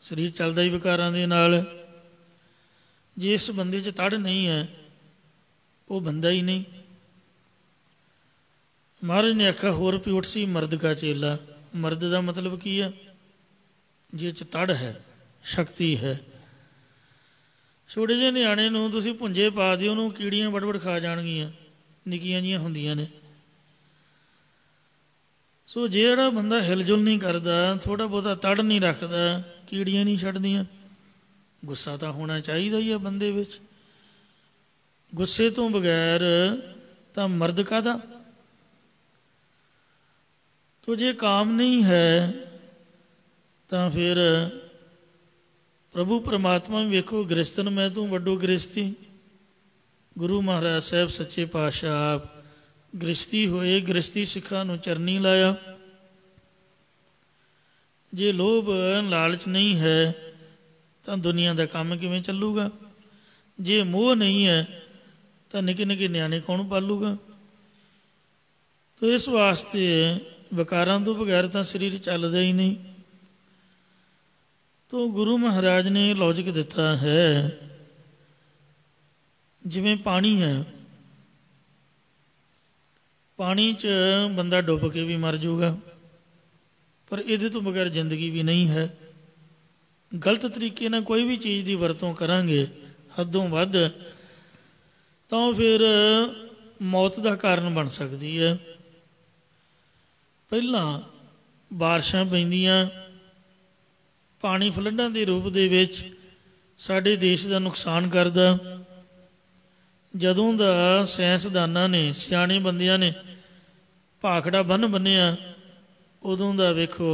Speaker 2: ਸਰੀਰ ਚੱਲਦਾ ਹੀ ਵਿਕਾਰਾਂ ਦੇ ਨਾਲ। ਜੇ ਇਸ ਬੰਦੇ 'ਚ ਤੜ ਨਹੀਂ ਹੈ ਉਹ ਬੰਦਾ ਹੀ ਨਹੀਂ। ਮਹਾਰਾਜ ਨੇ ਆਖਿਆ ਹੋਰ ਵੀ ਉੱਠ ਸੀ ਮਰਦ ਕਾ ਚੇਲਾ। ਮਰਦ ਦਾ ਮਤਲਬ ਕੀ ਹੈ? ਜਿਹ 'ਚ ਤੜ ਹੈ, ਸ਼ਕਤੀ ਹੈ। ਛੋਟੇ ਜਿਹੇ ਨਿਆਣੇ ਨੂੰ ਤੁਸੀਂ ਭੁੰਜੇ ਪਾ ਦਿਓ, ਉਹਨੂੰ ਕੀੜੀਆਂ ਵੜ ਖਾ ਜਾਣਗੀਆਂ, ਨਿੱਕੀਆਂ ਜਿਹੀਆਂ ਹੁੰਦੀਆਂ ਨੇ। ਸੋ ਜਿਹੜਾ ਬੰਦਾ ਹਿਲਜੁਲ ਨਹੀਂ ਕਰਦਾ, ਥੋੜ੍ਹਾ ਬਹੁਤਾ ਤੜ ਨਹੀਂ ਰੱਖਦਾ, ਕੀੜੀਆਂ ਨਹੀਂ ਛੱਡਦੀਆਂ। ਗੁੱਸਾ ਤਾਂ ਹੋਣਾ ਚਾਹੀਦਾ ਹੀ ਆ ਬੰਦੇ ਵਿੱਚ। ਗੁੱਸੇ ਤੋਂ ਬਗੈਰ ਤਾਂ ਮਰਦ ਕਾਹਦਾ? ਤੋ ਜੇ ਕਾਮ ਨਹੀਂ ਹੈ ਤਾਂ ਫਿਰ ਪ੍ਰਭੂ ਪਰਮਾਤਮਾ ਵੀ ਵੇਖੋ, ਗ੍ਰਸਤਨ ਮੈਂ ਤੂੰ ਵੱਡੋ ਗ੍ਰਸਤੀ। ਗੁਰੂ ਮਹਾਰਾਜ ਸਾਹਿਬ ਸੱਚੇ ਪਾਤਸ਼ਾਹ ਆਪ ਗ੍ਰਸਤੀ ਹੋਏ, ਗ੍ਰਸਤੀ ਸਿੱਖਾਂ ਨੂੰ ਚਰਨੀ ਲਾਇਆ। ਜੇ ਲੋਭ ਲਾਲਚ ਨਹੀਂ ਹੈ ਤਾਂ ਦੁਨੀਆ ਦਾ ਕੰਮ ਕਿਵੇਂ ਚੱਲੂਗਾ? ਜੇ ਮੋਹ ਨਹੀਂ ਹੈ ਤਾਂ ਨਿੱਕੇ ਨਿੱਕੇ ਨਿਆਣੇ ਕੌਣ ਪਾਲੂਗਾ? ਤੋ ਇਸ ਵਾਸਤੇ ਵਿਕਾਰਾਂ ਤੋਂ ਬਗੈਰ ਤਾਂ ਸਰੀਰ ਚੱਲਦਾ ਹੀ ਨਹੀਂ। ਤੋ ਗੁਰੂ ਮਹਾਰਾਜ ਨੇ ਲੌਜਿਕ ਦਿੱਤਾ ਹੈ, ਜਿਵੇਂ ਪਾਣੀ ਹੈ, ਪਾਣੀ 'ਚ ਬੰਦਾ ਡੁੱਬ ਕੇ ਵੀ ਮਰ ਜਾਊਗਾ, ਪਰ ਇਹਦੇ ਤੋਂ ਬਗੈਰ ਜ਼ਿੰਦਗੀ ਵੀ ਨਹੀਂ ਹੈ। ਗਲਤ ਤਰੀਕੇ ਨਾਲ ਕੋਈ ਵੀ ਚੀਜ਼ ਦੀ ਵਰਤੋਂ ਕਰਾਂਗੇ ਹੱਦੋਂ ਵੱਧ ਤਾਂ ਫਿਰ ਮੌਤ ਦਾ ਕਾਰਨ ਬਣ ਸਕਦੀ ਹੈ। ਪਹਿਲਾਂ ਬਾਰਿਸ਼ਾਂ ਪੈਂਦੀਆਂ, ਪਾਣੀ ਫਲੱਡਾਂ ਦੇ ਰੂਪ ਦੇ ਵਿੱਚ ਸਾਡੇ ਦੇਸ਼ ਦਾ ਨੁਕਸਾਨ ਕਰਦਾ। ਜਦੋਂ ਦਾ ਸਾਇੰਸਦਾਨਾਂ ਨੇ, ਸਿਆਣੇ ਬੰਦਿਆਂ ਨੇ ਭਾਖੜਾ ਬੰਨ੍ਹ ਬੰਨਿਆ, ਉਦੋਂ ਦਾ ਵੇਖੋ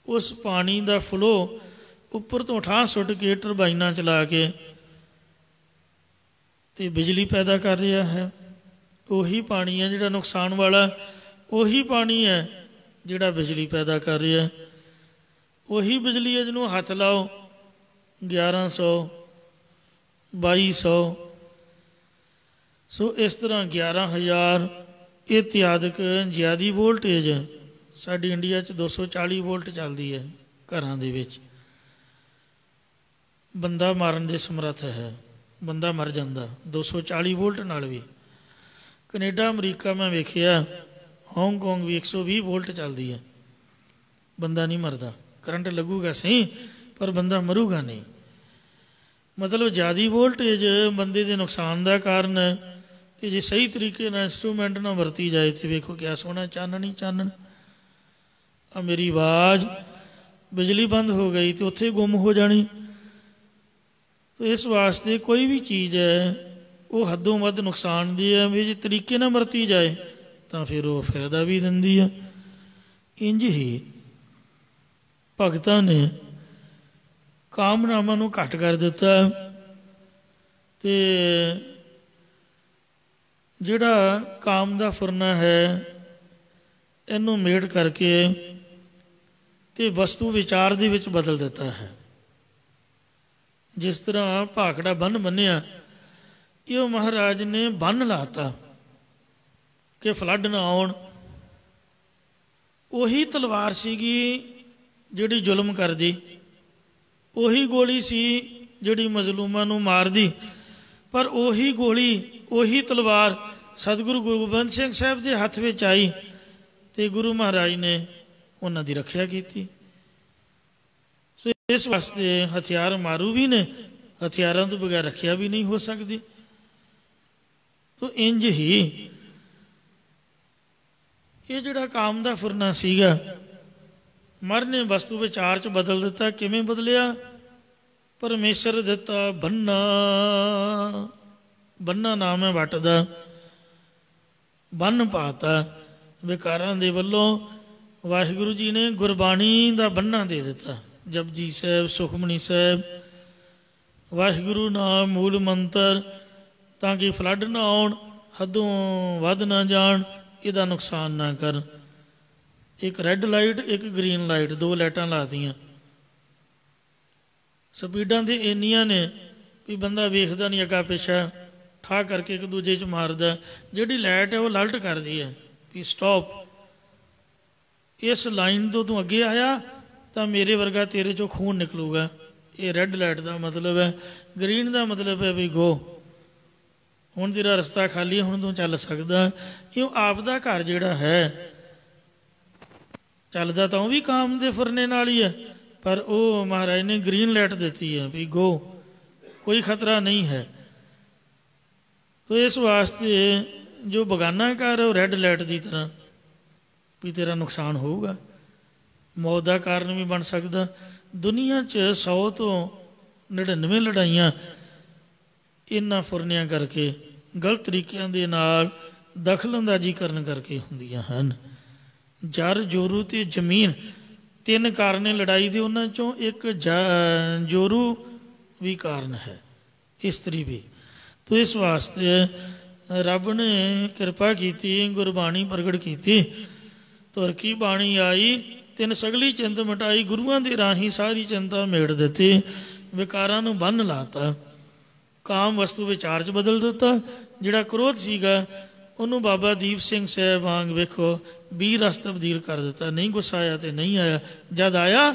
Speaker 2: ਉਸ ਪਾਣੀ ਦਾ ਫਲੋ ਉੱਪਰ ਤੋਂ ਠਾਹ ਸੁੱਟ ਕੇ ਟਰਬਾਈਨਾਂ ਚਲਾ ਕੇ ਤੇ ਬਿਜਲੀ ਪੈਦਾ ਕਰ ਰਿਹਾ ਹੈ। ਉਹੀ ਪਾਣੀ ਹੈ ਜਿਹੜਾ ਨੁਕਸਾਨ ਵਾਲਾ, ਉਹੀ ਪਾਣੀ ਹੈ ਜਿਹੜਾ ਬਿਜਲੀ ਪੈਦਾ ਕਰ ਰਿਹਾ। ਉਹੀ ਬਿਜਲੀ ਹੈ ਜਿਹਨੂੰ ਹੱਥ ਲਾਓ 1100 2200, ਸੋ ਇਸ ਤਰ੍ਹਾਂ 11,000 ਇਤਿਆਦਿਕ ਜ਼ਿਆਦੀ ਵੋਲਟੇਜ ਸਾਡੀ ਇੰਡੀਆ 'ਚ 240 ਵੋਲਟ ਚੱਲਦੀ ਹੈ ਘਰਾਂ ਦੇ ਵਿੱਚ। ਬੰਦਾ ਮਾਰਨ ਦੇ ਸਮਰੱਥ ਹੈ, ਬੰਦਾ ਮਰ ਜਾਂਦਾ 240 ਵੋਲਟ ਨਾਲ ਵੀ। ਕੈਨੇਡਾ ਅਮਰੀਕਾ ਮੈਂ ਵੇਖਿਆ, ਹਾਂਗਕਾਂਗ ਵੀ 120 ਵੋਲਟ ਚੱਲਦੀ ਹੈ, ਬੰਦਾ ਨਹੀਂ ਮਰਦਾ। ਕਰੰਟ ਲੱਗੂਗਾ ਸਹੀ ਪਰ ਬੰਦਾ ਮਰੂਗਾ ਨਹੀਂ। ਮਤਲਬ ਜ਼ਿਆਦਾ ਵੋਲਟੇਜ ਬੰਦੇ ਦੇ ਨੁਕਸਾਨ ਦਾ ਕਾਰਨ ਹੈ। ਅਤੇ ਜੇ ਸਹੀ ਤਰੀਕੇ ਨਾਲ ਇੰਸਟਰੂਮੈਂਟ ਨਾਲ ਵਰਤੀ ਜਾਏ ਤਾਂ ਵੇਖੋ ਕਿਆ ਸੋਹਣਾ ਚਾਨਣ ਹੀ ਚਾਨਣ। ਆ ਮੇਰੀ ਆਵਾਜ਼ ਬਿਜਲੀ ਬੰਦ ਹੋ ਗਈ ਤੇ ਉੱਥੇ ਗੁੰਮ ਹੋ ਜਾਣੀ। ਤੋ ਇਸ ਵਾਸਤੇ ਕੋਈ ਵੀ ਚੀਜ਼ ਹੈ ਉਹ ਹੱਦੋਂ ਵੱਧ ਨੁਕਸਾਨ ਦੀ ਹੈ। ਵੀ ਜੇ ਤਰੀਕੇ ਨਾਲ ਵਰਤੀ ਜਾਏ ਤਾਂ ਫਿਰ ਉਹ ਫਾਇਦਾ ਵੀ ਦਿੰਦੀ ਹੈ। ਇੰਝ ਹੀ ਭਗਤਾਂ ਨੇ ਕਾਮਨਾਵਾਂ ਨੂੰ ਘੱਟ ਕਰ ਦਿੱਤਾ ਅਤੇ ਜਿਹੜਾ ਕਾਮ ਦਾ ਫੁਰਨਾ ਹੈ ਇਹਨੂੰ ਮੇਟ ਕਰਕੇ ਅਤੇ ਵਸਤੂ ਵਿਚਾਰ ਦੇ ਵਿੱਚ ਬਦਲ ਦਿੱਤਾ ਹੈ। ਜਿਸ ਤਰ੍ਹਾਂ ਭਾਖੜਾ ਬੰਨ੍ਹ ਬੰਨਿਆ, ਇਹ ਮਹਾਰਾਜ ਨੇ ਬੰਨ੍ਹ ਲਾਤਾ ਕਿ ਫਲੱਡ ਨਾ ਆਉਣ। ਉਹੀ ਤਲਵਾਰ ਸੀਗੀ ਜਿਹੜੀ ਜ਼ੁਲਮ ਕਰਦੀ, ਉਹੀ ਗੋਲੀ ਸੀ ਜਿਹੜੀ ਮਜ਼ਲੂਮਾਂ ਨੂੰ ਮਾਰਦੀ, ਪਰ ਉਹੀ ਗੋਲੀ, ਉਹੀ ਤਲਵਾਰ ਸਤਿਗੁਰੂ ਗੁਰੂ ਗੋਬਿੰਦ ਸਿੰਘ ਸਾਹਿਬ ਦੇ ਹੱਥ ਵਿੱਚ ਆਈ ਅਤੇ ਗੁਰੂ ਮਹਾਰਾਜ ਨੇ ਉਹਨਾਂ ਦੀ ਰੱਖਿਆ ਕੀਤੀ। ਸੋ ਇਸ ਵਾਸਤੇ ਹਥਿਆਰ ਮਾਰੂ ਵੀ ਨੇ, ਹਥਿਆਰਾਂ ਤੋਂ ਬਗੈਰ ਰੱਖਿਆ ਵੀ ਨਹੀਂ ਹੋ ਸਕਦੀ। ਤੋ ਇੰਝ ਹੀ ਇਹ ਜਿਹੜਾ ਕਾਮ ਦਾ ਫੁਰਨਾ ਸੀਗਾ, ਮਰ ਨੇ ਵਸਤੂ ਵਿਚਾਰ 'ਚ ਬਦਲ ਦਿੱਤਾ। ਕਿਵੇਂ ਬਦਲਿਆ? ਪਰਮੇਸ਼ਰ ਦਿੱਤਾ ਬੰਨਾ। ਬੰਨਾ ਨਾਮ ਹੈ ਵੱਟ ਦਾ, ਬੰਨ ਪਾਤਾ ਵਿਕਾਰਾਂ ਦੇ ਵੱਲੋਂ। ਵਾਹਿਗੁਰੂ ਜੀ ਨੇ ਗੁਰਬਾਣੀ ਦਾ ਬੰਨਾ ਦੇ ਦਿੱਤਾ। ਜਪਜੀ ਸਾਹਿਬ, ਸੁਖਮਨੀ ਸਾਹਿਬ, ਵਾਹਿਗੁਰੂ ਨਾਮ ਮੂਲ ਮੰਤਰ, ਤਾਂ ਕਿ ਫਲੱਡ ਨਾ ਆਉਣ, ਹੱਦੋਂ ਵੱਧ ਨਾ ਜਾਣ, ਇਹਦਾ ਨੁਕਸਾਨ ਨਾ ਕਰਨ। ਇੱਕ ਰੈੱਡ ਲਾਈਟ, ਇੱਕ ਗਰੀਨ ਲਾਈਟ, 2 ਲਾਈਟਾਂ ਲਾਤੀਆਂ। ਸਪੀਡਾਂ ਤੇ ਇੰਨੀਆਂ ਨੇ ਵੀ ਬੰਦਾ ਵੇਖਦਾ ਨਹੀਂ ਅੱਗਾ ਪਿੱਛਾ, ਠਾਹ ਕਰਕੇ ਇੱਕ ਦੂਜੇ 'ਚ ਮਾਰਦਾ। ਜਿਹੜੀ ਲਾਈਟ ਹੈ ਉਹ ਅਲਰਟ ਕਰਦੀ ਹੈ ਵੀ ਸਟਾਪ, ਇਸ ਲਾਈਨ ਤੋਂ ਤੂੰ ਅੱਗੇ ਆਇਆ ਤਾਂ ਮੇਰੇ ਵਰਗਾ ਤੇਰੇ 'ਚੋਂ ਖੂਨ ਨਿਕਲੂਗਾ। ਇਹ ਰੈੱਡ ਲਾਈਟ ਦਾ ਮਤਲਬ ਹੈ। ਗਰੀਨ ਦਾ ਮਤਲਬ ਹੈ ਵੀ ਗੋ, ਹੁਣ ਤੇਰਾ ਰਸਤਾ ਖਾਲੀ, ਹੁਣ ਤੂੰ ਚੱਲ ਸਕਦਾ। ਕਿਉਂ? ਆਪ ਦਾ ਘਰ ਜਿਹੜਾ ਹੈ ਚੱਲਦਾ ਤਾਂ ਉਹ ਵੀ ਕਾਮ ਦੇ ਫੁਰਨੇ ਨਾਲ ਹੀ ਹੈ, ਪਰ ਉਹ ਮਹਾਰਾਜ ਨੇ ਗਰੀਨ ਲਾਈਟ ਦਿੱਤੀ ਹੈ ਵੀ ਗੋ, ਕੋਈ ਖਤਰਾ ਨਹੀਂ ਹੈ। ਤੋ ਇਸ ਵਾਸਤੇ ਜੋ ਬਗਾਨਾ ਘਰ ਉਹ ਰੈੱਡ ਲਾਈਟ ਦੀ ਤਰ੍ਹਾਂ ਵੀ ਤੇਰਾ ਨੁਕਸਾਨ ਹੋਊਗਾ, ਮੌਤ ਦਾ ਕਾਰਨ ਵੀ ਬਣ ਸਕਦਾ। ਦੁਨੀਆ 'ਚ 100 ਤੋਂ 99 ਲੜਾਈਆਂ ਇਹਨਾਂ ਫੁਰਨਿਆਂ ਕਰਕੇ, ਗਲਤ ਤਰੀਕਿਆਂ ਦੇ ਨਾਲ ਦਖਲ ਅੰਦਾਜ਼ੀ ਕਰਨ ਕਰਕੇ ਹੁੰਦੀਆਂ ਹਨ। ਜਰ, ਜੋਰੂ ਅਤੇ ਜ਼ਮੀਨ, 3 ਕਾਰਨ ਨੇ ਲੜਾਈ ਦੇ। ਉਹਨਾਂ 'ਚੋਂ ਇੱਕ ਜੋਰੂ ਵੀ ਕਾਰਨ ਹੈ, ਇਸਤਰੀ ਵੀ। ਤੋ ਇਸ ਵਾਸਤੇ ਰੱਬ ਨੇ ਕਿਰਪਾ ਕੀਤੀ, ਗੁਰਬਾਣੀ ਪ੍ਰਗਟ ਕੀਤੀ। ਤੁਰ ਕੀ ਬਾਣੀ ਆਈ, ਤਿੰਨ ਸਗਲੀ ਚਿੰਤ ਮਿਟਾਈ। ਗੁਰੂਆਂ ਦੇ ਰਾਹੀਂ ਸਾਰੀ ਚਿੰਤਾ ਮੇੜ ਦਿੱਤੀ, ਵਿਕਾਰਾਂ ਨੂੰ ਬੰਨ੍ਹ ਲਾਤਾ, ਕਾਮ ਵਸਤੂ ਵਿਚਾਰ 'ਚ ਬਦਲ ਦਿੱਤਾ। ਜਿਹੜਾ ਕ੍ਰੋਧ ਸੀਗਾ ਉਹਨੂੰ ਬਾਬਾ ਦੀਪ ਸਿੰਘ ਸਾਹਿਬ ਵਾਂਗ ਵੇਖੋ 20 ਰਸ ਤਬਦੀਲ ਕਰ ਦਿੱਤਾ। ਨਹੀਂ ਗੁੱਸਾ ਆਇਆ ਤੇ ਨਹੀਂ ਆਇਆ, ਜਦ ਆਇਆ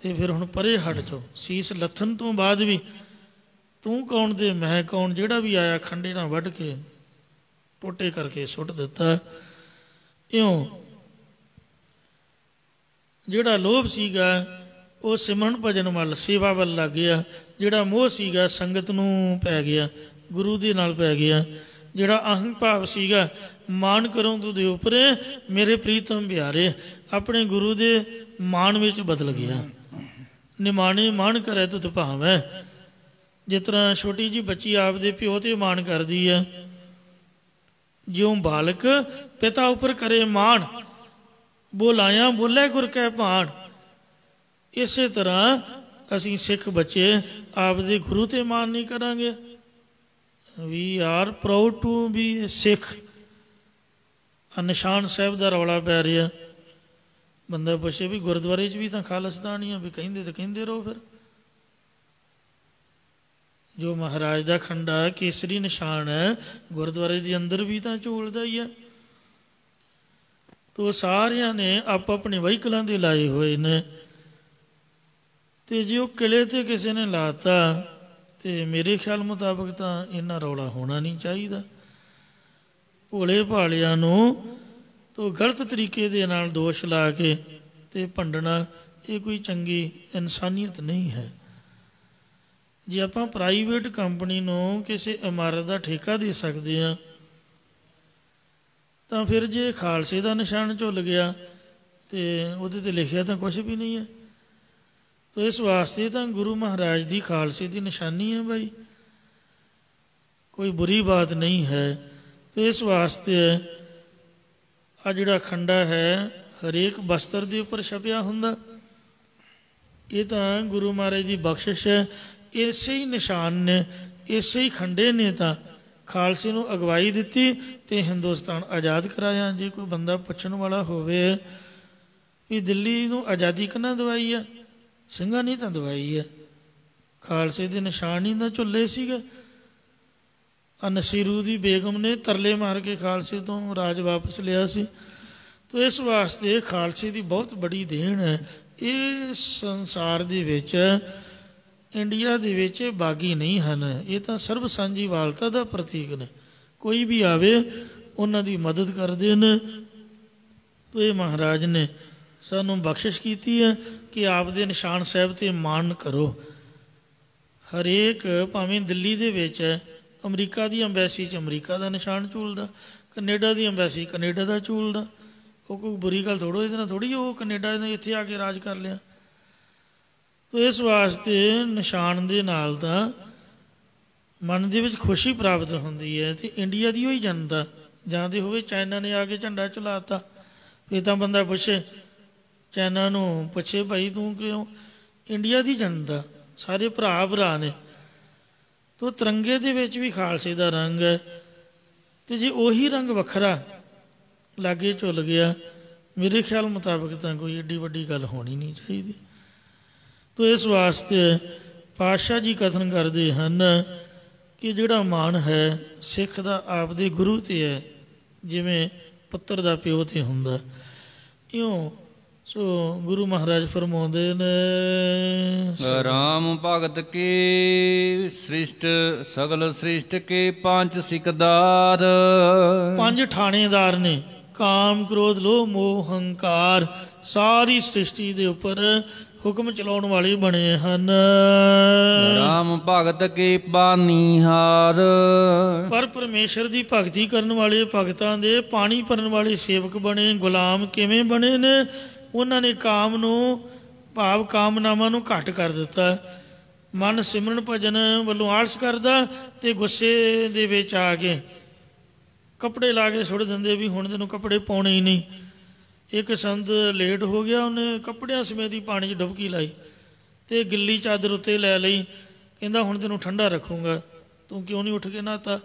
Speaker 2: ਤੇ ਫਿਰ ਹੁਣ ਪਰੇ ਹਟ ਜਾਓ। ਸੀਸ ਲੱਥਣ ਤੋਂ ਬਾਅਦ ਵੀ ਤੂੰ ਕੌਣ ਤੇ ਮੈਂ ਕੌਣ, ਜਿਹੜਾ ਵੀ ਆਇਆ ਖੰਡੇ ਨਾਲ ਵੱਢ ਕੇ ਟੋਟੇ ਕਰਕੇ ਸੁੱਟ ਦਿੱਤਾ। ਇਉਂ ਜਿਹੜਾ ਲੋਭ ਸੀਗਾ ਉਹ ਸਿਮਰਨ ਭਜਨ ਵੱਲ, ਸੇਵਾ ਵੱਲ ਲੱਗ ਗਿਆ। ਜਿਹੜਾ ਮੋਹ ਸੀਗਾ ਸੰਗਤ ਨੂੰ ਪੈ ਗਿਆ, ਗੁਰੂ ਦੇ ਨਾਲ ਪੈ ਗਿਆ। ਜਿਹੜਾ ਅਹੰ ਭਾਵ ਸੀਗਾ, ਮਾਣ ਕਰੋ ਤੁਦੇ ਉਪਰੇ ਮੇਰੇ ਪ੍ਰੀਤਮ ਪਿਆਰੇ, ਆਪਣੇ ਗੁਰੂ ਦੇ ਮਾਣ ਵਿੱਚ ਬਦਲ ਗਿਆ। ਨਿਮਾਣੇ ਮਾਣ ਕਰੇ ਤੁਧ ਭਾਵੈ। ਜਿਸ ਤਰ੍ਹਾਂ ਛੋਟੀ ਜੀ ਬੱਚੀ ਆਪਦੇ ਪਿਓ ਤੇ ਮਾਣ ਕਰਦੀ ਹੈ, ਜਿਉਂ ਬਾਲਕ ਪਿਤਾ ਉੱਪਰ ਕਰੇ ਮਾਣ, ਬੋਲਾਇਆ ਬੋਲੇ ਗੁਰ ਕੈ ਭਾਣ। ਇਸੇ ਤਰ੍ਹਾਂ ਅਸੀਂ ਸਿੱਖ ਬੱਚੇ ਆਪਦੇ ਗੁਰੂ ਤੇ ਮਾਣ ਨਹੀਂ ਕਰਾਂਗੇ। We are proud to be Sikh. Nishan Sahib ਦਾ ਰੌਲਾ ਪੈ ਰਿਹਾ। ਬੰਦਾ ਪੁੱਛੇ ਵੀ ਗੁਰਦੁਆਰੇ 'ਚ ਵੀ ਤਾਂ ਖਾਲਿਸਤਾਨ ਹੀ ਆ, ਵੀ ਕਹਿੰਦੇ ਤਾਂ ਕਹਿੰਦੇ ਰਹੋ। ਫਿਰ ਜੋ ਮਹਾਰਾਜ ਦਾ ਖੰਡਾ ਕੇਸਰੀ ਨਿਸ਼ਾਨ ਹੈ, ਗੁਰਦੁਆਰੇ ਦੇ ਅੰਦਰ ਵੀ ਤਾਂ ਝੂਲਦਾ ਹੀ ਹੈ। ਤੋ ਸਾਰਿਆਂ ਨੇ ਆਪ ਆਪਣੇ ਵਹੀਕਲਾਂ ਦੇ ਲਾਏ ਹੋਏ ਨੇ, ਤੇ ਜੇ ਉਹ ਕਿਲੇ ਤੇ ਕਿਸੇ ਨੇ ਲਾਤਾ ਤੇ ਮੇਰੇ ਖਿਆਲ ਮੁਤਾਬਕ ਤਾਂ ਇੰਨਾ ਰੌਲਾ ਹੋਣਾ ਨਹੀਂ ਚਾਹੀਦਾ। ਭੋਲੇ ਭਾਲਿਆਂ ਨੂੰ ਤੋ ਗਲਤ ਤਰੀਕੇ ਦੇ ਨਾਲ ਦੋਸ਼ ਲਾ ਕੇ ਤੇ ਭੰਡਣਾ, ਇਹ ਕੋਈ ਚੰਗੀ ਇਨਸਾਨੀਅਤ ਨਹੀਂ ਹੈ। ਜੇ ਆਪਾਂ ਪ੍ਰਾਈਵੇਟ ਕੰਪਨੀ ਨੂੰ ਕਿਸੇ ਇਮਾਰਤ ਦਾ ਠੇਕਾ ਦੇ ਸਕਦੇ ਹਾਂ, ਤਾਂ ਫਿਰ ਜੇ ਖਾਲਸੇ ਦਾ ਨਿਸ਼ਾਨ ਝੁੱਲ ਗਿਆ ਤੇ ਉਹਦੇ 'ਤੇ ਲਿਖਿਆ ਤਾਂ ਕੁਛ ਵੀ ਨਹੀਂ ਹੈ। ਤੋ ਇਸ ਵਾਸਤੇ ਤਾਂ ਗੁਰੂ ਮਹਾਰਾਜ ਦੀ ਖਾਲਸੇ ਦੀ ਨਿਸ਼ਾਨੀ ਹੈ ਭਾਈ, ਕੋਈ ਬੁਰੀ ਬਾਤ ਨਹੀਂ ਹੈ। ਤੋ ਇਸ ਵਾਸਤੇ ਆ ਜਿਹੜਾ ਖੰਡਾ ਹੈ ਹਰੇਕ ਬਸਤਰ ਦੇ ਉੱਪਰ ਛਪਿਆ ਹੁੰਦਾ, ਇਹ ਤਾਂ ਗੁਰੂ ਮਹਾਰਾਜ ਦੀ ਬਖਸ਼ਿਸ਼ ਹੈ। ਇਸੇ ਹੀ ਨਿਸ਼ਾਨ ਨੇ, ਇਸੇ ਹੀ ਖੰਡੇ ਨੇ ਤਾਂ ਖਾਲਸੇ ਨੂੰ ਅਗਵਾਈ ਦਿੱਤੀ ਤੇ ਹਿੰਦੁਸਤਾਨ ਆਜ਼ਾਦ ਕਰਾਇਆ। ਜੇ ਕੋਈ ਬੰਦਾ ਪੁੱਛਣ ਵਾਲਾ ਹੋਵੇ ਵੀ ਦਿੱਲੀ ਨੂੰ ਆਜ਼ਾਦੀ ਕਿਹਨਾਂ ਦਵਾਈ ਹੈ, ਸਿੰਘਾਂ ਨੇ ਤਾਂ ਦਵਾਈ ਹੈ। ਖਾਲਸੇ ਦੇ ਨਿਸ਼ਾਨ ਹੀ ਤਾਂ ਝੁੱਲੇ ਸੀਗੇ। ਨਸੀਰੂ ਦੀ ਬੇਗਮ ਨੇ ਤਰਲੇ ਮਾਰ ਕੇ ਖਾਲਸੇ ਤੋਂ ਰਾਜ ਵਾਪਸ ਲਿਆ ਸੀ। ਤੋ ਇਸ ਵਾਸਤੇ ਖਾਲਸੇ ਦੀ ਬਹੁਤ ਬੜੀ ਦੇਣ ਹੈ। ਇਹ ਸੰਸਾਰ ਦੇ ਵਿੱਚ, ਇੰਡੀਆ ਦੇ ਵਿੱਚ ਬਾਗੀ ਨਹੀਂ ਹਨ, ਇਹ ਤਾਂ ਸਰਬ ਸਾਂਝੀਵਾਲਤਾ ਦਾ ਪ੍ਰਤੀਕ ਨੇ। ਕੋਈ ਵੀ ਆਵੇ ਉਹਨਾਂ ਦੀ ਮਦਦ ਕਰਦੇ ਨੇ। ਤੋ ਇਹ ਮਹਾਰਾਜ ਨੇ ਸਾਨੂੰ ਬਖਸ਼ਿਸ਼ ਕੀਤੀ ਹੈ ਕਿ ਆਪਦੇ ਨਿਸ਼ਾਨ ਸਾਹਿਬ 'ਤੇ ਮਾਣ ਕਰੋ। ਹਰੇਕ ਭਾਵੇਂ ਦਿੱਲੀ ਦੇ ਵਿੱਚ ਅਮਰੀਕਾ ਦੀ ਅੰਬੈਸੀ 'ਚ ਅਮਰੀਕਾ ਦਾ ਨਿਸ਼ਾਨ ਝੂਲਦਾ, ਕੈਨੇਡਾ ਦੀ ਅੰਬੈਸੀ ਕੈਨੇਡਾ ਦਾ ਝੂਲਦਾ। ਉਹ ਕੋਈ ਬੁਰੀ ਗੱਲ ਥੋੜ੍ਹੋ, ਇਹਦੇ ਨਾਲ ਥੋੜ੍ਹੀ ਉਹ ਕੈਨੇਡਾ ਨੇ ਇੱਥੇ ਆ ਕੇ ਰਾਜ ਕਰ ਲਿਆ। ਤੋ ਇਸ ਵਾਸਤੇ ਨਿਸ਼ਾਨ ਦੇ ਨਾਲ ਤਾਂ ਮਨ ਦੇ ਵਿੱਚ ਖੁਸ਼ੀ ਪ੍ਰਾਪਤ ਹੁੰਦੀ ਹੈ। ਅਤੇ ਇੰਡੀਆ ਦੀ ਹੋਈ ਜਨਤਾ ਜਾਂ ਤੇ ਹੋਵੇ ਚਾਈਨਾ ਨੇ ਆ ਕੇ ਝੰਡਾ ਚਲਾਤਾ, ਫਿਰ ਤਾਂ ਬੰਦਾ ਪੁੱਛੇ, ਚਾਈਨਾ ਨੂੰ ਪੁੱਛੇ ਭਾਈ ਤੂੰ ਕਿਉਂ? ਇੰਡੀਆ ਦੀ ਜਨਤਾ ਸਾਰੇ ਭਰਾ ਭਰਾ ਨੇ। ਤੋ ਤਿਰੰਗੇ ਦੇ ਵਿੱਚ ਵੀ ਖਾਲਸੇ ਦਾ ਰੰਗ ਹੈ, ਅਤੇ ਜੇ ਉਹੀ ਰੰਗ ਵੱਖਰਾ ਲਾਗੇ ਝੁੱਲ ਗਿਆ, ਮੇਰੇ ਖਿਆਲ ਮੁਤਾਬਕ ਤਾਂ ਕੋਈ ਏਡੀ ਵੱਡੀ ਗੱਲ ਹੋਣੀ ਨਹੀਂ ਚਾਹੀਦੀ। ਤੋ ਇਸ ਵਾਸਤੇ ਪਾਤਸ਼ਾਹ ਜੀ ਕਥਨ ਕਰਦੇ ਹਨ ਕਿ ਜਿਹੜਾ ਮਾਣ ਹੈ ਸਿੱਖ ਦਾ ਆਪਦੇ ਗੁਰੂ 'ਤੇ ਹੈ, ਜਿਵੇਂ ਪੁੱਤਰ ਦਾ ਪਿਓ 'ਤੇ ਹੁੰਦਾ। ਇਉਂ ਸੋ ਗੁਰੂ ਮਹਾਰਾਜ ਫਰਮਾਉਂਦੇ ਨੇ,
Speaker 1: ਰਾਮ ਭਗਤ ਕੀ ਸ੍ਰਿਸ਼ਟ ਸਗਲ ਸ੍ਰਿਸ਼ਟ ਕੇ ਪੰਜ ਸਿਕਦਾਰ।
Speaker 2: ਪੰਜ ਠਾਣੇਦਾਰ ਨੇ, ਕਾਮ ਕ੍ਰੋਧ ਲੋਭ ਮੋਹ ਹੰਕਾਰ, ਸਾਰੀ ਸ੍ਰਿਸ਼ਟੀ ਦੇ ਉੱਪਰ ਹੁਕਮ ਚਲਾਉਣ ਵਾਲੇ ਬਣੇ ਹਨ।
Speaker 1: ਰਾਮ ਭਗਤ ਕੀ ਬਾਨੀਹਾਰ।
Speaker 2: ਪਰ ਪਰਮੇਸ਼ਰ ਦੀ ਭਗਤੀ ਕਰਨ ਵਾਲੇ ਭਗਤਾਂ ਦੇ ਪਾਣੀ ਭਰਨ ਵਾਲੇ ਸੇਵਕ ਬਣੇ। ਗੁਲਾਮ ਕਿਵੇਂ ਬਣੇ ਨੇ? ਉਹਨਾਂ ਨੇ ਕਾਮ ਨੂੰ, ਭਾਵ ਕਾਮਨਾਵਾਂ ਨੂੰ ਘੱਟ ਕਰ ਦਿੱਤਾ। ਮਨ ਸਿਮਰਨ ਭਜਨ ਵੱਲੋਂ ਆਲਸ ਕਰਦਾ ਅਤੇ ਗੁੱਸੇ ਦੇ ਵਿੱਚ ਆ ਕੇ ਕੱਪੜੇ ਲਾ ਕੇ ਸੁੱਟ ਦਿੰਦੇ ਵੀ ਹੁਣ ਤੈਨੂੰ ਕੱਪੜੇ ਪਾਉਣੇ ਹੀ ਨਹੀਂ। ਇੱਕ ਸੰਤ ਲੇਟ ਹੋ ਗਿਆ, ਉਹਨੇ ਕੱਪੜਿਆਂ ਸਮੇਤ ਹੀ ਪਾਣੀ 'ਚ ਡੁਬਕੀ ਲਾਈ ਅਤੇ ਗਿੱਲੀ ਚਾਦਰ ਉੱਤੇ ਲੈ ਲਈ। ਕਹਿੰਦਾ ਹੁਣ ਤੈਨੂੰ ਠੰਡਾ ਰੱਖੂੰਗਾ, ਤੂੰ ਕਿਉਂ ਨਹੀਂ ਉੱਠ ਕੇ ਨਹਾਤਾ?